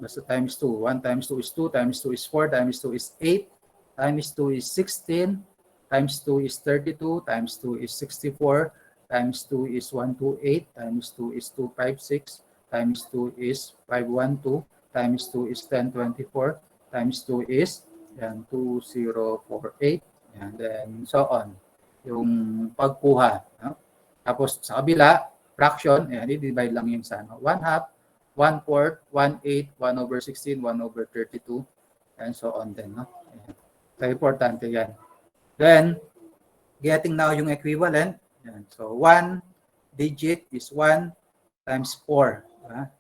basta times 2. 1 times 2 is 2. Times 2 is 4. Times 2 is 8. Times 2 is 16. Times 2 is 32. Times 2 is 64. Times 2 is 128. Times 2 is 256. Times 2 is 512. Times 2 is 1024. Times 2 is yan, 2048. And then so on. Yung pagkuha. No? Tapos sa kabila, fraction, yan, i-divide lang yung sa 1 half, 1/4, 1/8, 1 over 16, 1 over 32, and so on din. No? So, importante yan. Then, getting now yung equivalent. Yan. So, 1 digit is 1 times 4.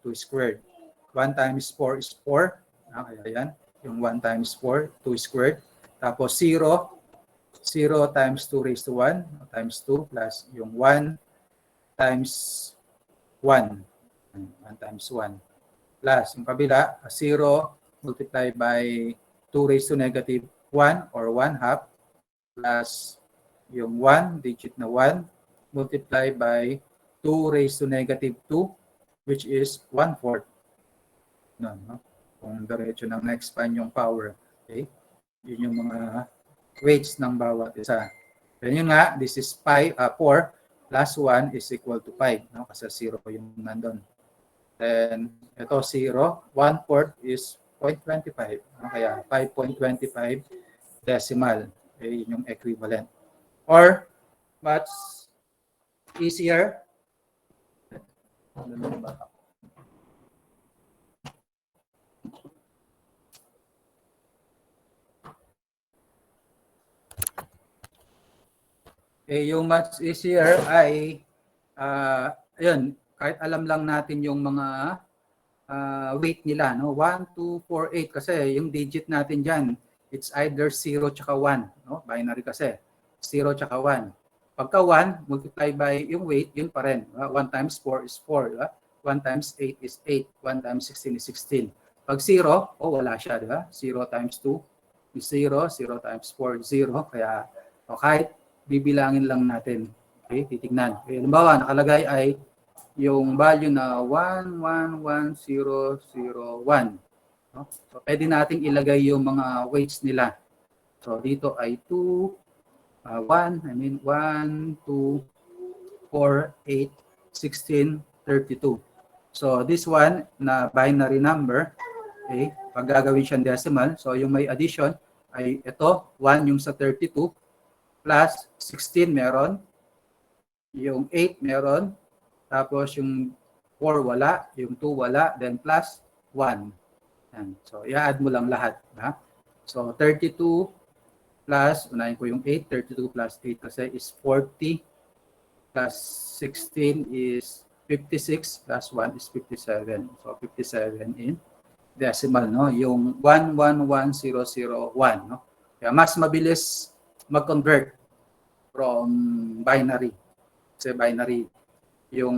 2 squared. 1 times 4 is 4. Kaya yan. Yung 1 times 4, 2 squared. Tapos 0. 0 times 2 raised to 1 times 2 plus yung 1 times 1. 1 times 1. Plus yung kabila, 0 multiplied by 2 raised to negative 1 or 1 half plus yung 1, digit na 1, multiplied by 2 raised to negative 2, which is 1/4. No? Kung diretso ng na-expand yung power. Okay? Yun yung mga weights ng bawat isa. Then yun nga, this is 4 plus 1 is equal to 5. No? Kasi 0 yung nandun. Then, ito 0, 1/4 is 0.25. No? Kaya 5.25 decimal. Okay? Yun yung equivalent. Or, much easier. Yung much easier ay, ayun, kahit alam lang natin yung mga weight nila, no? 1, 2, 4, 8 kasi yung digit natin dyan, it's either 0 tsaka 1, no? Binary kasi, 0 tsaka 1. Pagka 1, multiply by yung weight, yun pa rin. 1 times 4 is 4, diba? 1 times 8 is 8, 1 times 16 is 16. Pag 0, wala siya, diba? 0 times 2 is 0, 0 times 4 is 0, kaya kahit bibilangin lang natin. Okay, titignan. Okay, halimbawa, nakalagay ay yung value na 111,001. No? So, pwede nating ilagay yung mga weights nila. So, dito ay 2, 1, 2, 4, 8, 16, 32. So, this one na binary number, okay, pag gagawin siyang decimal, so yung may addition ay ito, 1 yung sa 32, plus 16 meron, yung 8 meron, tapos yung 4 wala, yung 2 wala, then plus 1. Yan. So, i-add mo lang lahat. Ha? So, 32 plus, unahin ko yung 8, 32 plus 8 kasi is 40, plus 16 is 56 plus 1 is 57. So 57 in decimal, no? Yung 111001, no? Kaya mas mabilis mag-convert from binary. Kasi binary, yung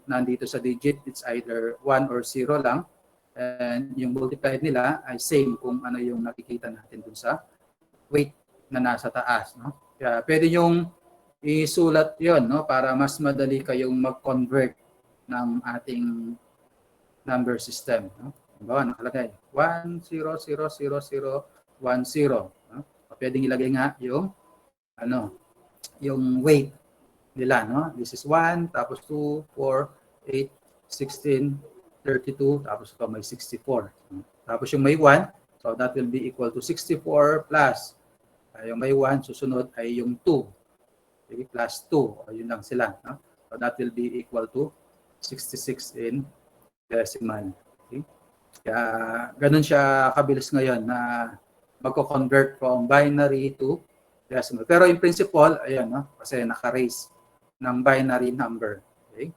nandito sa digit, it's either 1 or 0 lang. And yung multiplied nila ay same kung ano yung nakikita natin dun sa weight na nasa taas, no? Kaya pwede yung isulat yon, no, para mas madali kayong mag-convert ng ating number system, no? Halimbawa, nakalagay 100010, no? Pwedeng ilagay nga yung yung weight nila, no? This is 1, tapos 2, 4, 8, 16, 32, tapos ito may 64. Tapos yung may 1, so that will be equal to 64 plus yung may 1, susunod ay yung 2. Okay, plus 2, o yun lang sila, no? So that will be equal to 66 in decimal. Okay? Kaya ganun siya kabilis ngayon na magko-convert from binary to decimal. Pero in principle, ayan, no? Kasi naka-raise ng binary number. Okay?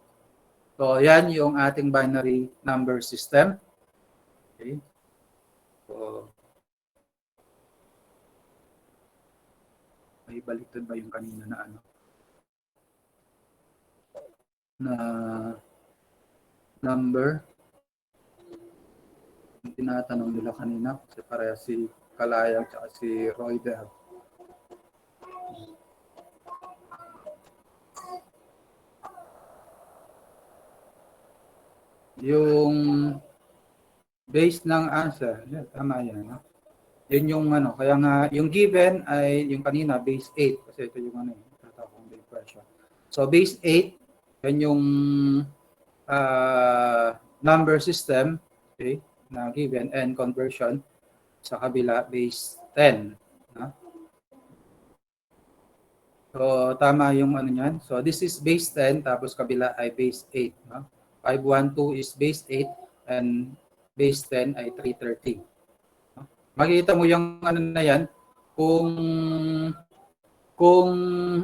So yan yung ating binary number system. Okay? So may baliktad ba yung kanina na na number? Yung tinatanong nila kanina kasi pareha si Kalayag at si Royder. Yung base ng answer, tama yan, no? Yun yung kaya nga yung given ay yung kanina base 8 kasi ito yung tatawag ng question. So base 8, yan yung number system, okay, na given, and conversion sa kabila base 10, no? So tama yung niyan. So this is base 10 tapos kabila ay base 8, no? 512 is base 8 and base 10 ay 330. Makikita mo yung na yan kung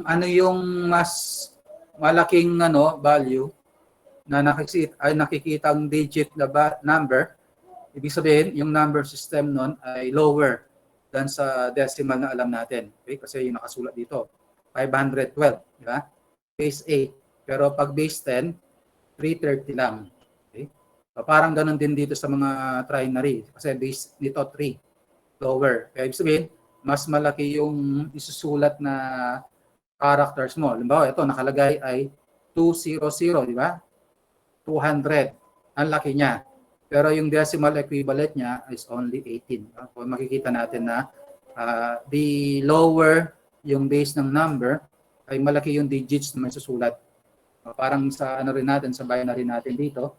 ano yung mas malaking value na nakikitang digit na number, ibig sabihin yung number system nun ay lower than sa decimal na alam natin. Okay? Kasi yung nakasulat dito 512, di ba? Base 8. Pero pag base 10, 330 lang. Okay? So parang ganun din dito sa mga trinary kasi base nito 3. Lower. Kaya ibig sabihin, mas malaki yung isusulat na characters mo. Halimbawa, ito nakalagay ay 200, di ba? 200. Ang laki niya. Pero yung decimal equivalent niya is only 18. Kung makikita natin na the lower yung base ng number, ay malaki yung digits na may susulat. Parang sa rin natin, sa binary natin dito.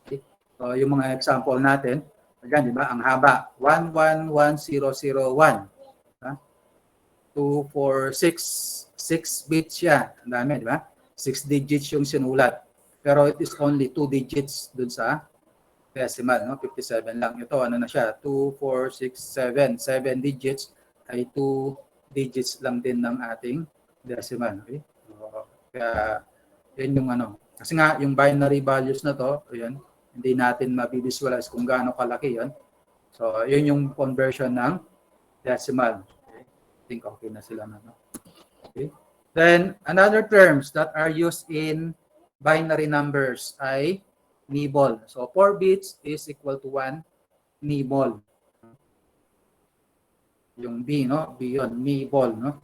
Okay? So, yung mga example natin, ayan, di ba? Ang haba. 111001. 246. 6 bits siya. Ang dami, di ba? 6 digits yung sinulat. Pero it is only 2 digits dun sa decimal, no? 57 lang. Ito, na siya? 2, 4, 6, 7. 7 digits ay 2 digits lang din ng ating decimal. Okay? So, kaya, yun yung Kasi nga, yung binary values na to, ayan, hindi natin mabivisualize kung gaano kalaki yan. So, yun yung conversion ng decimal. Okay. I think okay na sila na. Okay. Then, another terms that are used in binary numbers ay nibble. So, 4 bits is equal to 1 nibble. Yung B, no? B yun, nibble, no?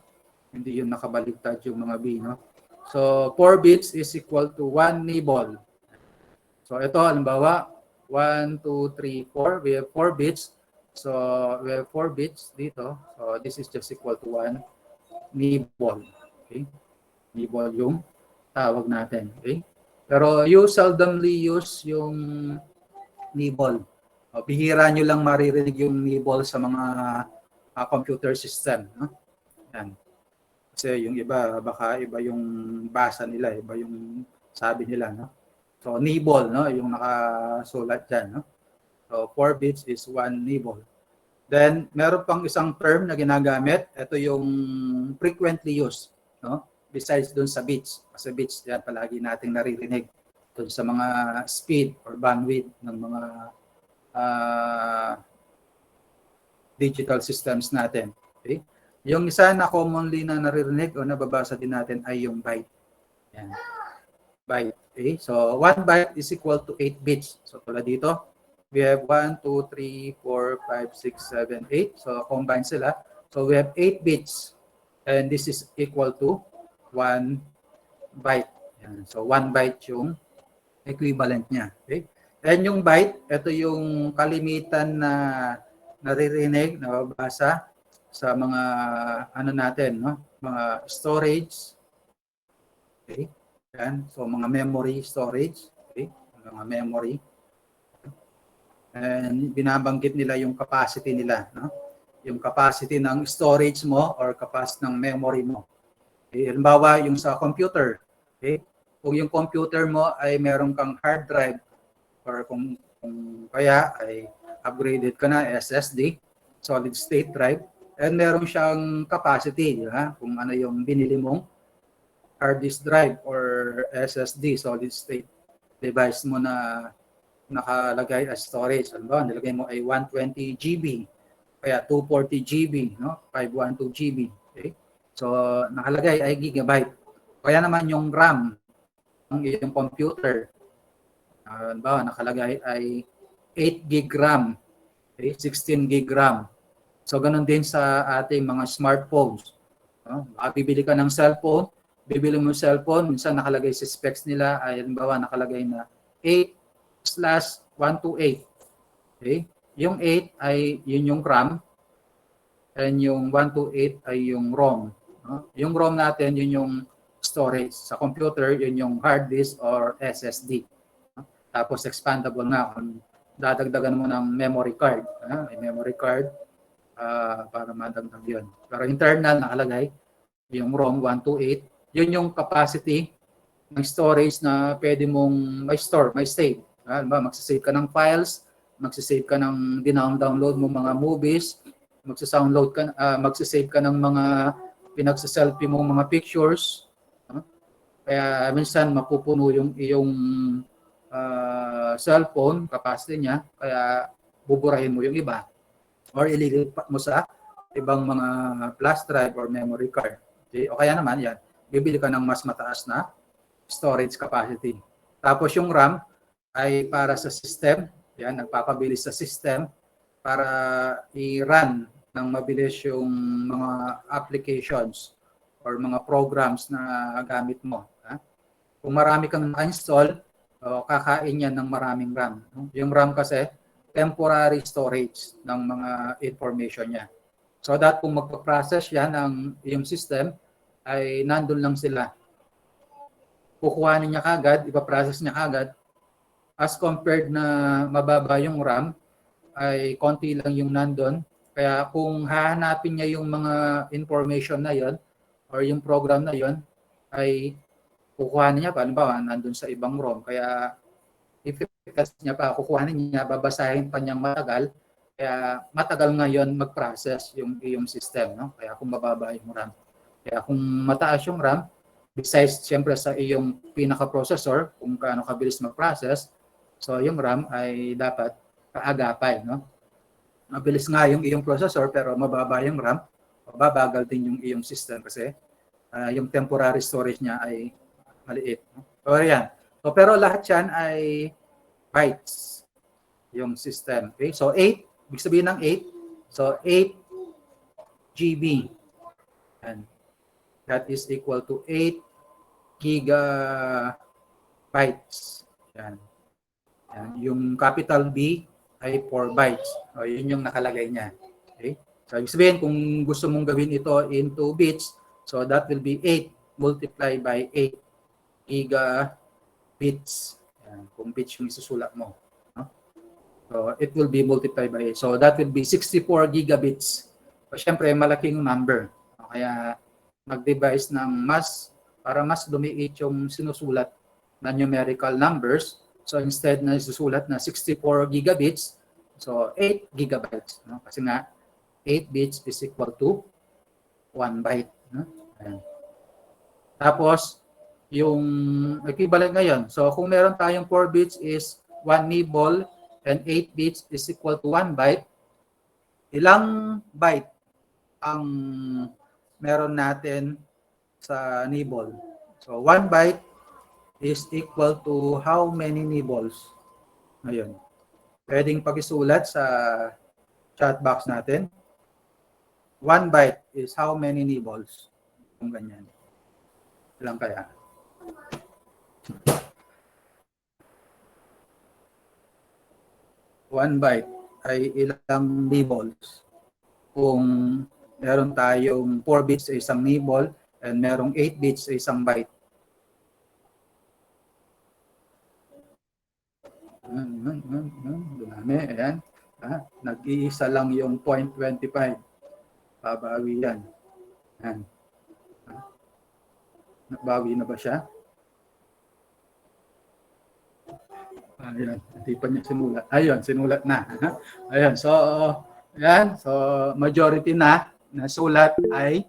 Hindi yun nakabaligtad yung mga B, no? So, 4 bits is equal to 1 nibble. So ito, halimbawa, 1, 2, 3, 4. We have 4 bits. So we have 4 bits dito. So this is just equal to 1 nibble. Okay? Nibble yung tawag natin. Okay? Pero you seldomly use yung nibble. Bihira nyo lang maririnig yung nibble sa mga computer system. No? Yan. Kasi yung iba, baka iba yung basa nila, iba yung sabi nila. No? So, nibble, no? Yung nakasulat dyan, no? So, 4 bits is 1 nibble. Then, meron pang isang term na ginagamit. Ito yung frequently used, no? Besides dun sa bits. Kasi bits, yan palagi nating naririnig. Ito dun sa mga speed or bandwidth ng mga digital systems natin. Okay? Yung isa na commonly na naririnig o nababasa din natin ay yung byte. Yan. Byte. Okay? So 1 byte is equal to 8 bits. So tulad dito, we have 1, 2, 3, 4, 5, 6, 7, 8. So combine sila. So we have 8 bits. And this is equal to 1 byte. Yan. So 1 byte yung equivalent niya. Okay? And yung byte, ito yung kalimitan na naririnig, nababasa sa mga ano natin, no? Mga storage. Okay? Yan. So mga memory storage. Okay? Mga memory. And binabanggit nila yung capacity nila, no? Yung capacity ng storage mo or capacity ng memory mo. Okay? Halimbawa, yung sa computer. Okay? Kung yung computer mo ay meron kang hard drive or kung kaya ay upgraded ka na SSD, solid state drive, and meron siyang capacity, kung ano yung binili mong hard disk drive or SSD, solid state device mo na nakalagay as storage. Halimbawa, nilagay mo ay 120 GB, kaya 240 GB, no? 512 GB. Okay? So, nakalagay ay gigabyte. Kaya naman yung RAM ng iyong computer, halimbawa, nakalagay ay 8 gig RAM, okay? 16 gig RAM. So, ganun din sa ating mga smartphones. No? Bibili ka ng cellphone, bibili mo yung cellphone, minsan nakalagay sa specs nila, ay halimbawa nakalagay na 8/128. Okay? Yung 8 ay yun yung RAM, and yung 128 ay yung ROM. No? Yung ROM natin, yun yung storage. Sa computer, yun yung hard disk or SSD. Tapos expandable na kung dadagdagan mo ng memory card. May memory card para madagdag yun. Pero internal nakalagay, yung ROM 128, yun yung capacity ng storage na pwede mong may store, may save. Magsasave ka ng files, magsasave ka ng download mo mga movies, magsasave ka ng mga pinagsaselfie mo mga pictures. Kaya minsan mapupuno yung iyong cellphone, capacity niya, kaya buburahin mo yung iba or ililipat mo sa ibang mga flash drive or memory card. Okay? O kaya naman yan, bibili ka ng mas mataas na storage capacity. Tapos yung RAM ay para sa system, yan, nagpapabilis sa system para i-run ng mabilis yung mga applications or mga programs na gamit mo. Kung marami kang na-install, kakain yan ng maraming RAM. Yung RAM kasi, temporary storage ng mga information niya. So that kung magpa-process yan ng yung system, ay nandun lang sila. Kukuhanin niya kagad, ipa-process niya kagad. As compared na mababa yung RAM, ay konti lang yung nandun. Kaya kung hahanapin niya yung mga information na yon or yung program na yon, ay kukuhanin niya pa, halimbawa, nandun sa ibang ROM. Kaya i-focus niya pa, kukuhanin niya, babasahin pa niyang matagal. Kaya matagal ngayon mag-process yung system. No? Kaya kung mababa yung RAM. Kaya kung mataas yung RAM, besides siyempre sa iyong pinaka-processor, kung kaano kabilis mag-process, so yung RAM ay dapat kaagapay. No? Mabilis nga yung iyong processor pero mababa yung RAM, mababagal din yung iyong system kasi yung temporary storage niya ay maliit. No? So yan. So, pero lahat yan ay bytes yung system. Okay? So 8, ibig sabihin ng 8, so 8 GB. And that is equal to 8 gigabytes. Yan. Yan. Yung capital B ay 4 bytes. O, yun yung nakalagay niya. Okay? So, ibig sabihin, kung gusto mong gawin ito into bits, so that will be 8 multiplied by 8 gigabits. Yan. Kung bits yung isusulat mo. No? So, it will be multiplied by 8. So, that will be 64 gigabits. So, syempre, malaking number. Kaya, mag-devise ng para mas lumiit yung sinusulat na numerical numbers. So instead na isusulat na 64 gigabits, so 8 gigabytes. No? Kasi nga, 8 bits is equal to 1 byte. No? Ayan. Tapos, yung equivalent ngayon. So kung meron tayong 4 bits is 1 nibble and 8 bits is equal to 1 byte, ilang byte ang meron natin sa nibble? So 1 byte is equal to how many nibbles? Ngayon, pwedeng pakisulat sa chat box natin. 1 byte is how many nibbles? Kung ganyan. Ilang kaya? One byte ay ilang nibbles? Kung meron tayong 4 bits sa isang nibble and merong 8 bits sa isang byte. Dami, ayan. Nag-iisa lang yung 0.25. Babawi yan. Ayan. Nabawi na ba siya? Ayan, hindi pa niya sinulat. Ayun, sinulat na. Ayan, so, ayan, so majority na sulat ay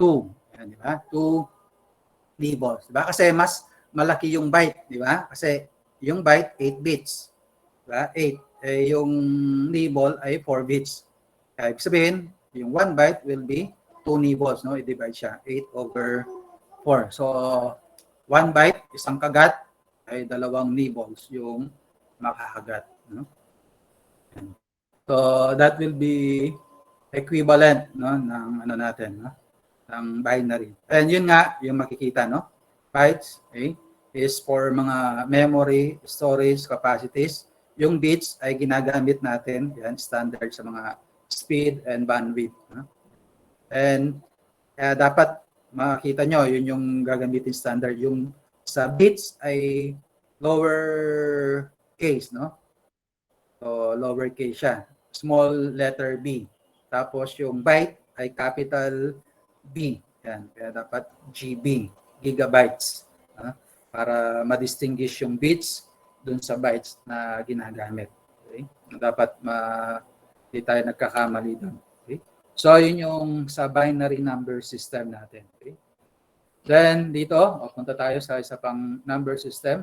2. Ayan, di ba? 2 nibbles. Di ba? Kasi mas malaki yung byte, di ba? Kasi yung byte, 8 bits. Di ba? 8. Eh, yung nibble ay 4 bits. Kaya ibig sabihin, yung 1 byte will be 2 nibbles, no? I-divide siya. 8 over 4. So, 1 byte, isang kagat, ay 2 nibbles yung makakagat. No? So, that will be equivalent, no, ng ano natin, no? Ng binary. And yun nga, yung makikita, no? Bytes, okay, is for mga memory, storage, capacities. Yung bits ay ginagamit natin, yan, standard sa mga speed and bandwidth. No? And dapat makita nyo, yun yung gagamitin standard. Yung sa bits ay lower case, no? So, lower case siya. Small letter B. Tapos yung byte ay capital B. Yan. Kaya dapat GB, gigabytes. Para ma-distinguish yung bits dun sa bytes na ginagamit. Okay? Dapat hindi tayo nagkakamali dun. Okay? So, yun yung sa binary number system natin. Okay? Then, dito, punta tayo sa isa pang number system.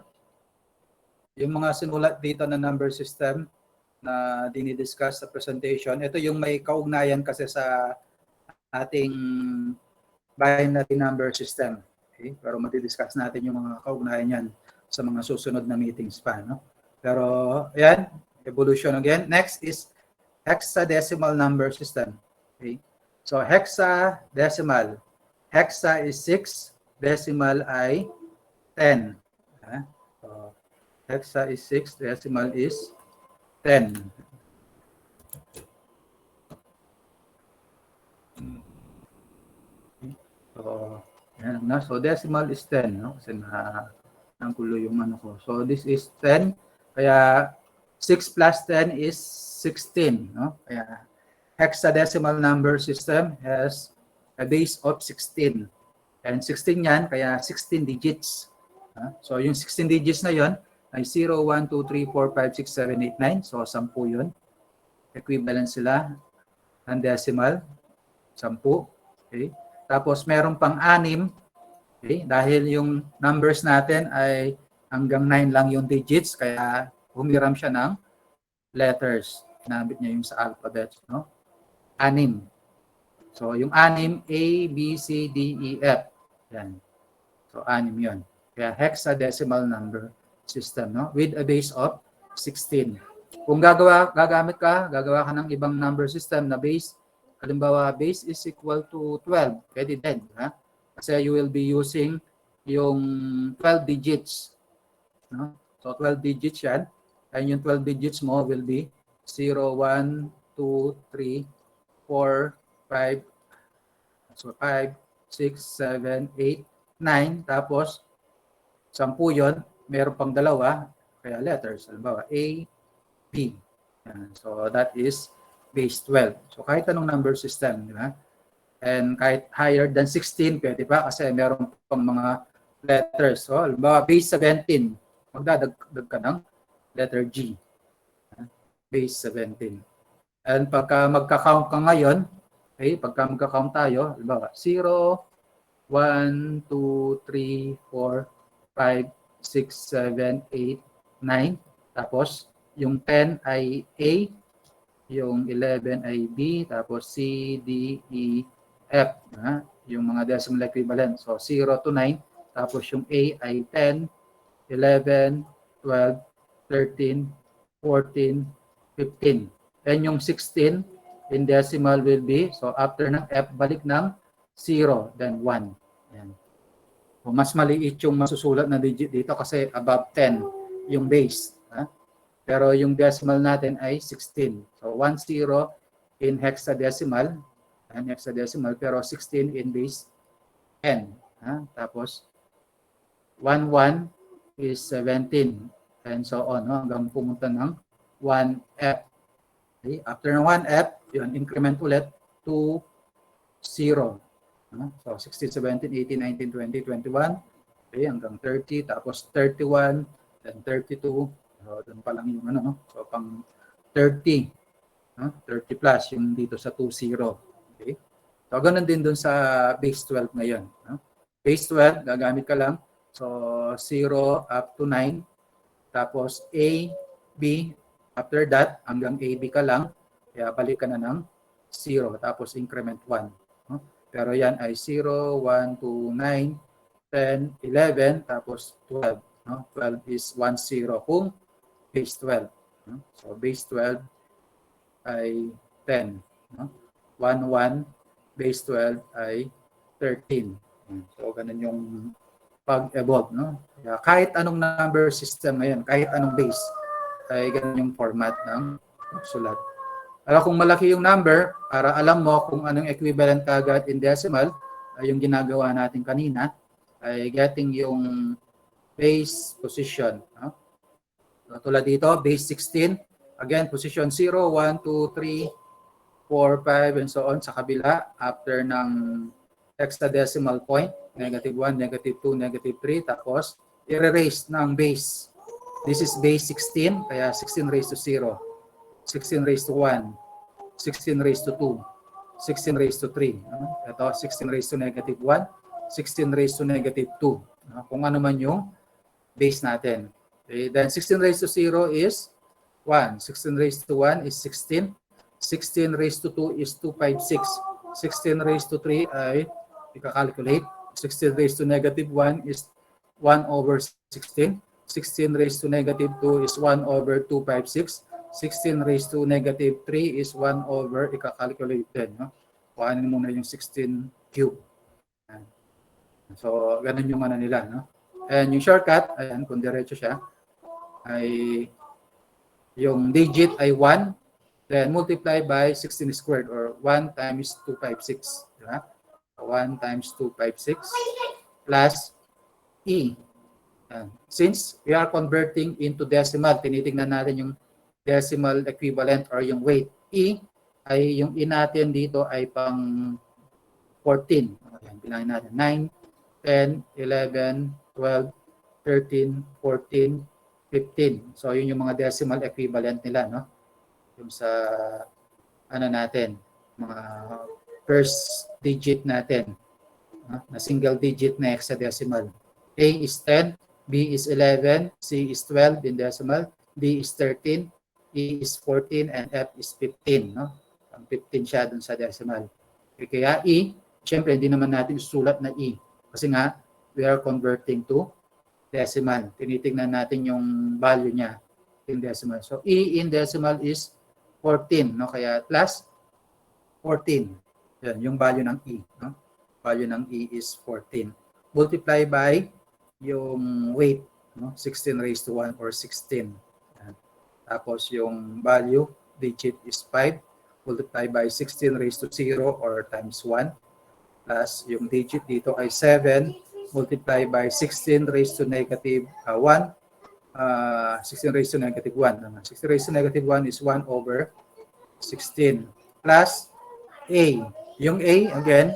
Yung mga sinulat dito na number system na dinidiscuss sa presentation, ito yung may kaugnayan kasi sa ating binary number system. Okay? Pero matidiscuss natin yung mga kaugnayan yan sa mga susunod na meetings pa. No? Pero, ayan, evolution again. Next is hexadecimal number system. Okay? So, hexadecimal. Hexa is 6, decimal ay 10. So, hexa is 6, decimal is 10. So, yan na. So, decimal is 10. No? Kasi nangkulo yung ano ko. So, this is 10. Kaya, 6 plus 10 is 16. No? Kaya, hexadecimal number system has a base of 16. And 16 yan, kaya 16 digits. So, yung 16 digits na yon ay 0, 1, 2, 3, 4, 5, 6, 7, 8, 9. So, 10 yun. Equivalent sila ng decimal. 10. Okay. Tapos, meron pang 6. Okay. Dahil yung numbers natin ay hanggang 9 lang yung digits, kaya humiram siya ng letters. Ginamit niya yung sa alphabet. No? 6. So, yung 6, A, B, C, D, E, F. Yan. So, 6 yun. Kaya hexadecimal number system, no? With a base of 16. Kung gagawa ka ng ibang number system na base, halimbawa, base is equal to 12. Pwede din, ha? Kasi you will be using yung 12 digits. No? So, 12 digits yan. And yung 12 digits mo will be 0, 1, 2, 3, 4, 5, so 5, 6, 7, 8, 9, tapos 10 yun, meron pang dalawa, kaya letters, halimbawa A, B. So that is base 12. So kahit anong number system, di ba? And kahit higher than 16, pwede pa kasi meron pang mga letters. So halimbawa base 17, magdadagdag ka ng letter G. Base 17. And pagka magka-count ka ngayon, okay, pagka magka-count tayo, halimbawa 0, 1, 2, 3, 4, 5, 6, 7, 8, 9. Tapos, yung 10 ay A, yung 11 ay B, tapos C, D, E, F. Yung mga decimal equivalent. So, 0 to 9. Tapos, yung A ay 10, 11, 12, 13, 14, 15. And yung 16 in decimal will be, so after ng F, balik ng 0, then 1. Yan. So, mas maliit yung masusulat na digit dito kasi above 10 yung base. Pero yung decimal natin ay 16. So 10 in hexadecimal, pero 16 in base 10. Tapos 11 is 17 and so on, hanggang pumunta ng 1F. Okay? After ng 1F, yun, increment ulit to 0. So 16, 17, 18, 19, 20, 21, okay, hanggang 30, tapos 31, then 32. So, doon pa lang yung ano, so pang 30, 30 plus yung dito sa 20. Okay? So, ganun din doon sa base 12 ngayon. Base 12, gagamit ka lang. So, 0 up to 9. Tapos, A, B, after that, hanggang AB ka lang. Kaya balik ka na ng 0. Tapos, increment 1. Pero yan ay 0, 1, 2, 9, 10, 11, tapos 12. 12 is 1, 0 kung base 12. So, base 12 ay 10. 1, 1, base 12 ay 13. So, ganun yung pag-evolve. Kaya kahit anong number system ngayon, kahit anong base, ay ganun yung format ng sulat. Alam kung malaki yung number, para alam mo kung anong equivalent kagad in decimal, ay yung ginagawa natin kanina, ay getting yung base position. Tulad dito, base 16. Again, position 0, 1, 2, 3, 4, 5, and so on sa kabila. After ng hexadecimal point, negative 1, negative 2, negative 3. Tapos, i-erase ng base. This is base 16, kaya 16 raised to 0. 16 raised to 1. 16 raised to 2. 16 raised to 3. Ito, 16 raised to negative 1. 16 raised to negative 2. Kung ano man yung base natin. Okay, then 16 raised to 0 is 1. 16 raised to 1 is 16. 16 raised to 2 is 256. 16 raised to 3 ay ika-calculate. 16 raised to negative 1 is 1 over 16. 16 raised to negative 2 is 1 over 256. 16 raised to negative 3 is 1 over ika-calculate din. Kuhanin muna yung 16 cube. So, ganun yung ano nila. And yung shortcut, ayan, kung diretso siya, ay yung digit ay 1, then multiply by 16 squared or 1 times 256. Diba? 1 times 256 plus E. Since we are converting into decimal, tinitingnan natin yung decimal equivalent or yung weight. E ay yung E natin dito ay pang 14. Ayan, bilangin natin. 9, 10, 11, 12, 13, 14, 15. So, yun yung mga decimal equivalent nila, no? Yung sa, ano natin, mga first digit natin, na single digit na hexadecimal. A is 10, B is 11, C is 12 in decimal, D is 13, E is 14, and F is 15, no? Ang 15 siya dun sa decimal. Kaya E, syempre, hindi naman natin sulat na E. Kasi nga, we are converting to decimal. Tinitingnan natin yung value niya in decimal. So, E in decimal is 14. No? Kaya plus 14. Yan, yung value ng E. No? Value ng E is 14. Multiply by yung weight. No? 16 raised to 1 or 16. Yan. Tapos yung value, digit is 5. Multiply by 16 raised to 0 or times 1. Plus yung digit dito ay 7 multiply by 16 raised to negative 1. 16 raised to negative 1. 16 raised to negative 1 is 1 over 16 plus A. Yung A, again,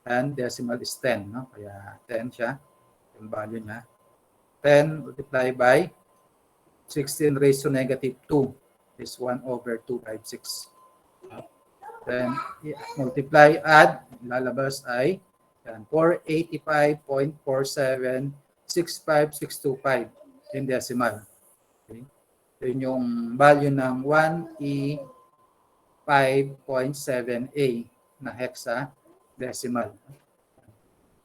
and decimal is 10. No? Kaya 10 siya, yung value niya. 10 multiply by 16 raised to negative 2 is 1 over 256. Then, multiply, add, lalabas ay Yan, 485.4765625 in decimal. Okay? Yun yung value ng 1E5.7A na hexadecimal.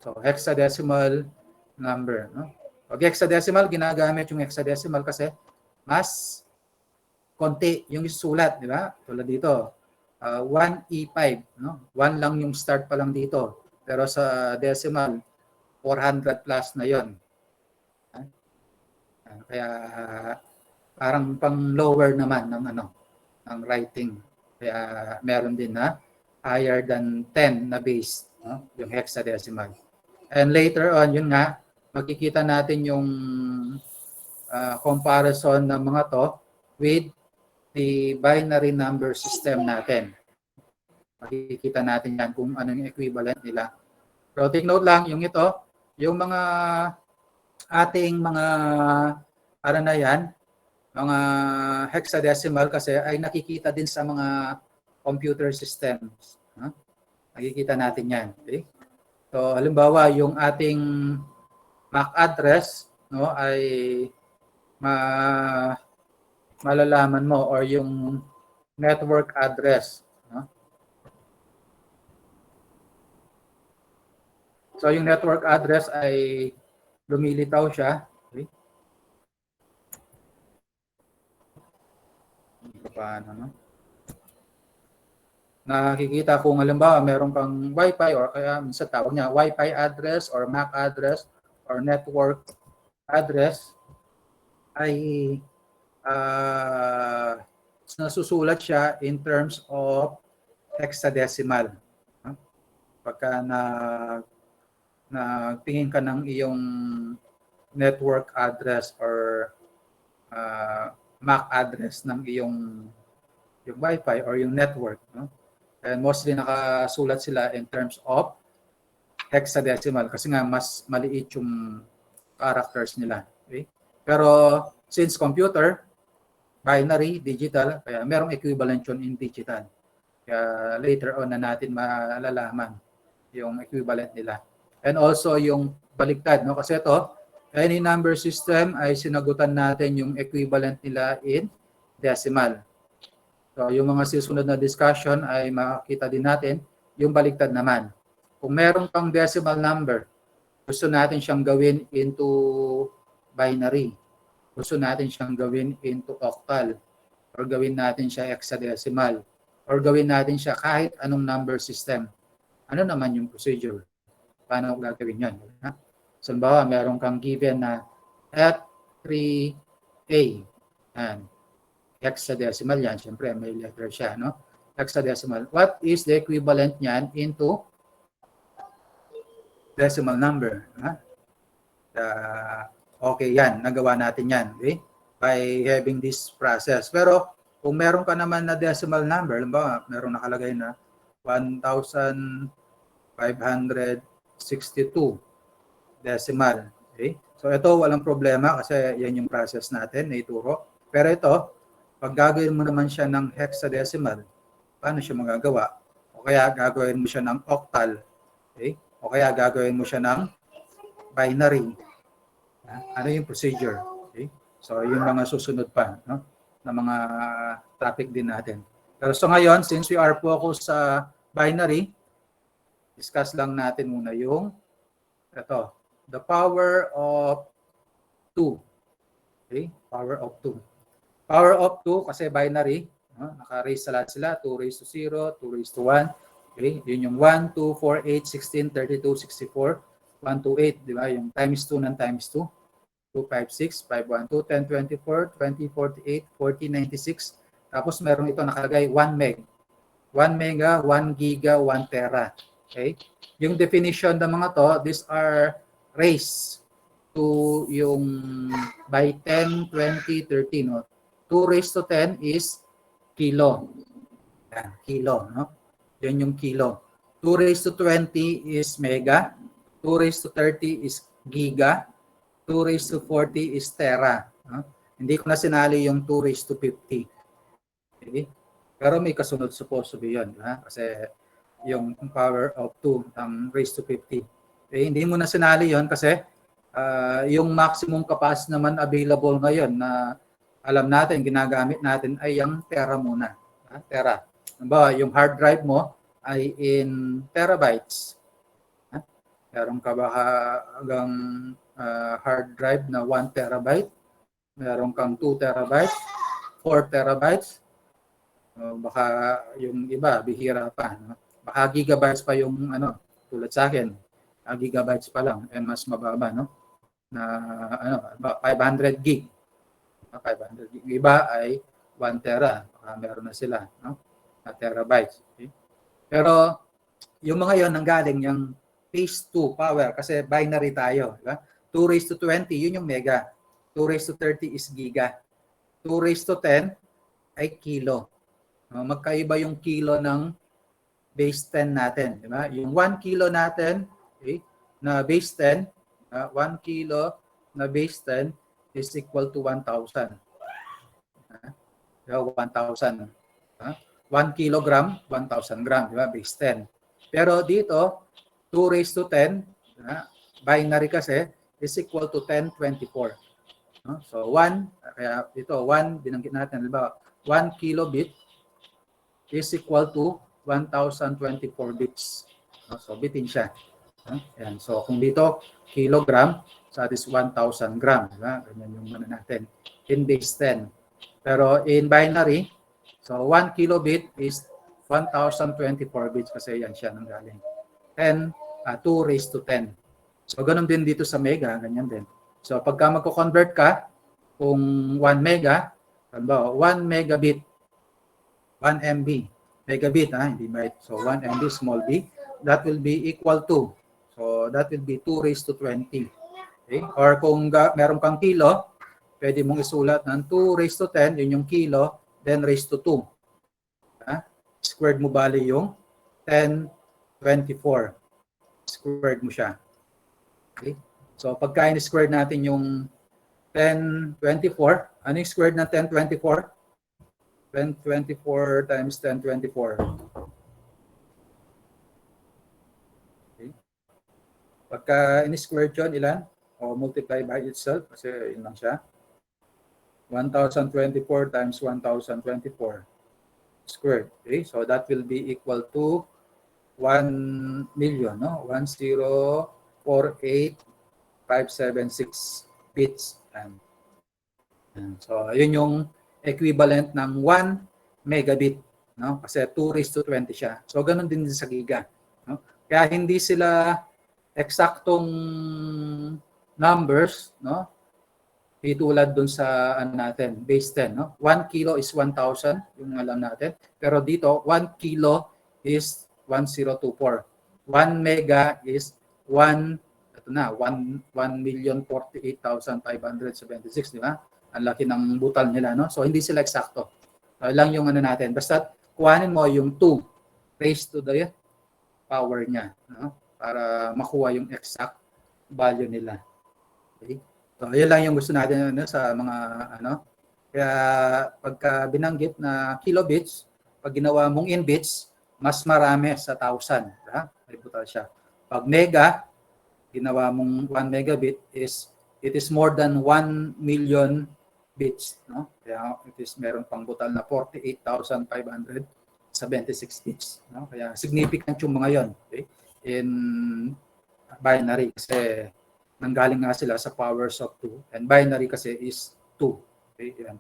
So, hexadecimal number. No? Pag hexadecimal, ginagamit yung hexadecimal kasi mas konti yung sulat, di ba? Tulad dito, 1E5. No? 1 lang yung start pa lang dito. Pero sa decimal, 400 plus na yon. Kaya parang pang lower naman ng writing. Kaya meron din na higher than 10 na base, no? Yung hexadecimal. And later on, yun nga, makikita natin yung comparison ng mga to with the binary number system natin. Makikita natin yan kung ano yung equivalent nila. So take note lang, yung ito, yung mga ating mga ano na yan, mga hexadecimal kasi ay nakikita din sa mga computer systems. Huh? Nakikita natin yan. Okay? So halimbawa, yung ating MAC address no, ay malalaman mo or yung network address. No? So yung network address ay lumilitaw siya. Okay? Paano, no? Nakikita kung halimbawa meron kang Wi-Fi or kaya minsan tawag niya Wi-Fi address or MAC address or network address ay nasusulat siya in terms of hexadecimal. Pagka nagtingin ka ng iyong network address or MAC address ng yung Wi-Fi or yung network, no? And mostly nakasulat sila in terms of hexadecimal kasi nga mas maliit yung characters nila. Okay? Pero since computer, binary, digital, kaya merong equivalent yun in digital. Kaya later on na natin malalaman yung equivalent nila. And also yung baliktad, no? Kasi ito, any number system ay sinagutan natin yung equivalent nila in decimal. So yung mga susunod na discussion ay makita din natin yung baliktad naman. Kung meron pang decimal number, gusto natin siyang gawin into binary. Gusto natin siyang gawin into octal. Or gawin natin siya hexadecimal. Or gawin natin siya kahit anong number system. Ano naman yung procedure? Paano gagawin yan? So, bawa, meron kang given na F3A. Yan. Hexadecimal yan. Siyempre, may letter siya, no? Hexadecimal. What is the equivalent niyan into decimal number? Okay yan. Nagawa natin yan. Okay? By having this process. Pero, kung meron ka naman na decimal number, halimbawa, meron nakalagay na 1,562 decimal. Okay? So, ito walang problema kasi yan yung process natin na ituro. Pero ito, pag gagawin mo naman siya ng hexadecimal, paano siya magagawa? O kaya gagawin mo siya ng octal. Okay? O kaya gagawin mo siya ng binary. Ano yung procedure? Okay? So, yung mga susunod pa, no? Na mga topic din natin. Pero so ngayon, since we are focused sa binary, discuss lang natin muna yung ito, the power of 2. Okay? Power of 2. Power of 2 kasi binary, naka-raise sa lahat sila, 2 raised to 0, 2 raised to 1. Okay? Yun yung 1, 2, 4, 8, 16, 32, 64, 1 to 8, di ba? Yung times 2 ng times 2. 2, 5, 6, 5, 1, 2, 10, 24, 20, 48, 40, 96. Tapos meron ito nakalagay 1 meg. 1 mega, 1 giga, 1 tera. Okay? Yung definition ng mga to, these are raised to yung by 10, 20, 30. No? 2 raised to 10 is kilo. Yan, kilo. No? Yan yung kilo. 2 raised to 20 is mega. 2 raised to 30 is giga. 2 raised to 40 is tera. No? Hindi ko na sinali yung 2 raised to 50. Okay? Pero may kasunod supposed to be yun. Ha? Kasi yung power of 2 raised to 50. Hindi mo na sinali yon kasi yung maximum capacity naman available ngayon na alam natin, ginagamit natin ay yung tera muna. Tera. Halimbawa, yung hard drive mo ay in terabytes. Meron ka ba hanggang hard drive na 1 terabyte? Meron kang 2 terabytes, 4 terabytes. Baka yung iba, bihira pa. No? Baka gigabytes pa yung tulad sa akin. Gigabytes pa lang, mas mababa, no? Na 500 gig. 500 gig. Iba ay 1 tera. Baka meron na sila, no? Na terabytes. Okay? Pero yung mga yon nanggaling yung phase 2 power kasi binary tayo, di ba? 2 raised to 20, yun yung mega. 2 raised to 30 is giga. 2 raised to 10 ay kilo. Magkaiba yung kilo ng base 10 natin, di ba? Yung 1 kilo natin, okay, na base 10, 1 kilo na base 10 is equal to 1,000. 1,000. 1 kilogram, 1,000 gram, di ba? Base 10. Pero dito, 2 raised to 10, binary kasi, is equal to 1024. So 1, kaya ito 1, binanggit natin, di ba? 1 kilobit is equal to 1,024 bits. So bitin siya. Yan. So kung dito, kilogram, so that is 1,000 gram. Diba? Ganyan yung natin. In base 10. Pero in binary, so 1 kilobit is 1,024 bits kasi yan siya nanggaling. 2 raised to 10. So ganun din dito sa mega, ganyan din. So pagka magko-convert ka, kung 1 mega, 1 megabit, 1 MB, megabit, hindi byte. So 1 MB small b, that will be equal to, so that will be 2 raised to 20. Okay? Or kung meron kang kilo, pwede mong isulat ng 2 raised to 10, yun yung kilo, then raised to 2. Squared mo bali yung 1024. Squared mo siya. Okay? So pagka in-squared natin yung 1024, ano yung squared ng 1024? 1024 times 1024. Okay. Pagka in-squared yun, ilan? O multiply by itself, kasi yun lang siya. 1,024 times 1,024 squared. Okay, so that will be equal to 1 million, no? 1,048,576 bits. So, yun yung equivalent ng 1 megabit, no? Kasi 2 raised to 20 siya. So, ganun din sa giga, no? Kaya hindi sila eksaktong numbers, no? Itulad dun sa natin, base 10, no? 1 kilo is 1,000, yung alam natin. Pero dito, 1 kilo is 1,024. 1 mega is 1,048,576, di ba? Ang laki ng butal nila, no? So, hindi sila eksakto. Lang yung natin. Basta, kuhanin mo yung 2 raised to the power niya, no? Para makuha yung exact value nila. Okay? So, yun lang yung gusto natin sa mga Kaya, pagka binanggit na kilobits, pag ginawa mong in bits, mas marami sa 1,000. Ha? May butal siya. Pag mega, ginawa mong 1 megabit it is more than 1 million bits, no? Kaya meron pang butal na 48,576 bits, no? Kaya significant yung mga yon, okay? In binary kasi nanggaling nga sila sa powers of 2 and binary kasi is 2. Okay, yan.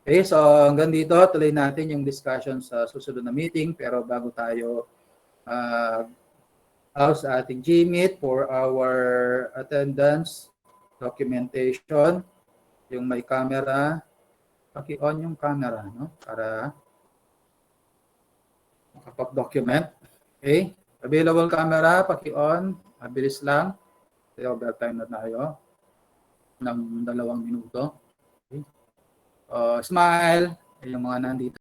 Okay, so hanggang dito tuloy natin yung discussion sa susunod na meeting, pero bago tayo sa ating Gmeet for our attendance documentation, yung may camera, paki-on yung camera, no? Para makapag-document. Okay? Available camera, paki-on. Mabilis lang. Okay, overtime na tayo ng 2 minuto. Okay? Smile. Yung mga nandito.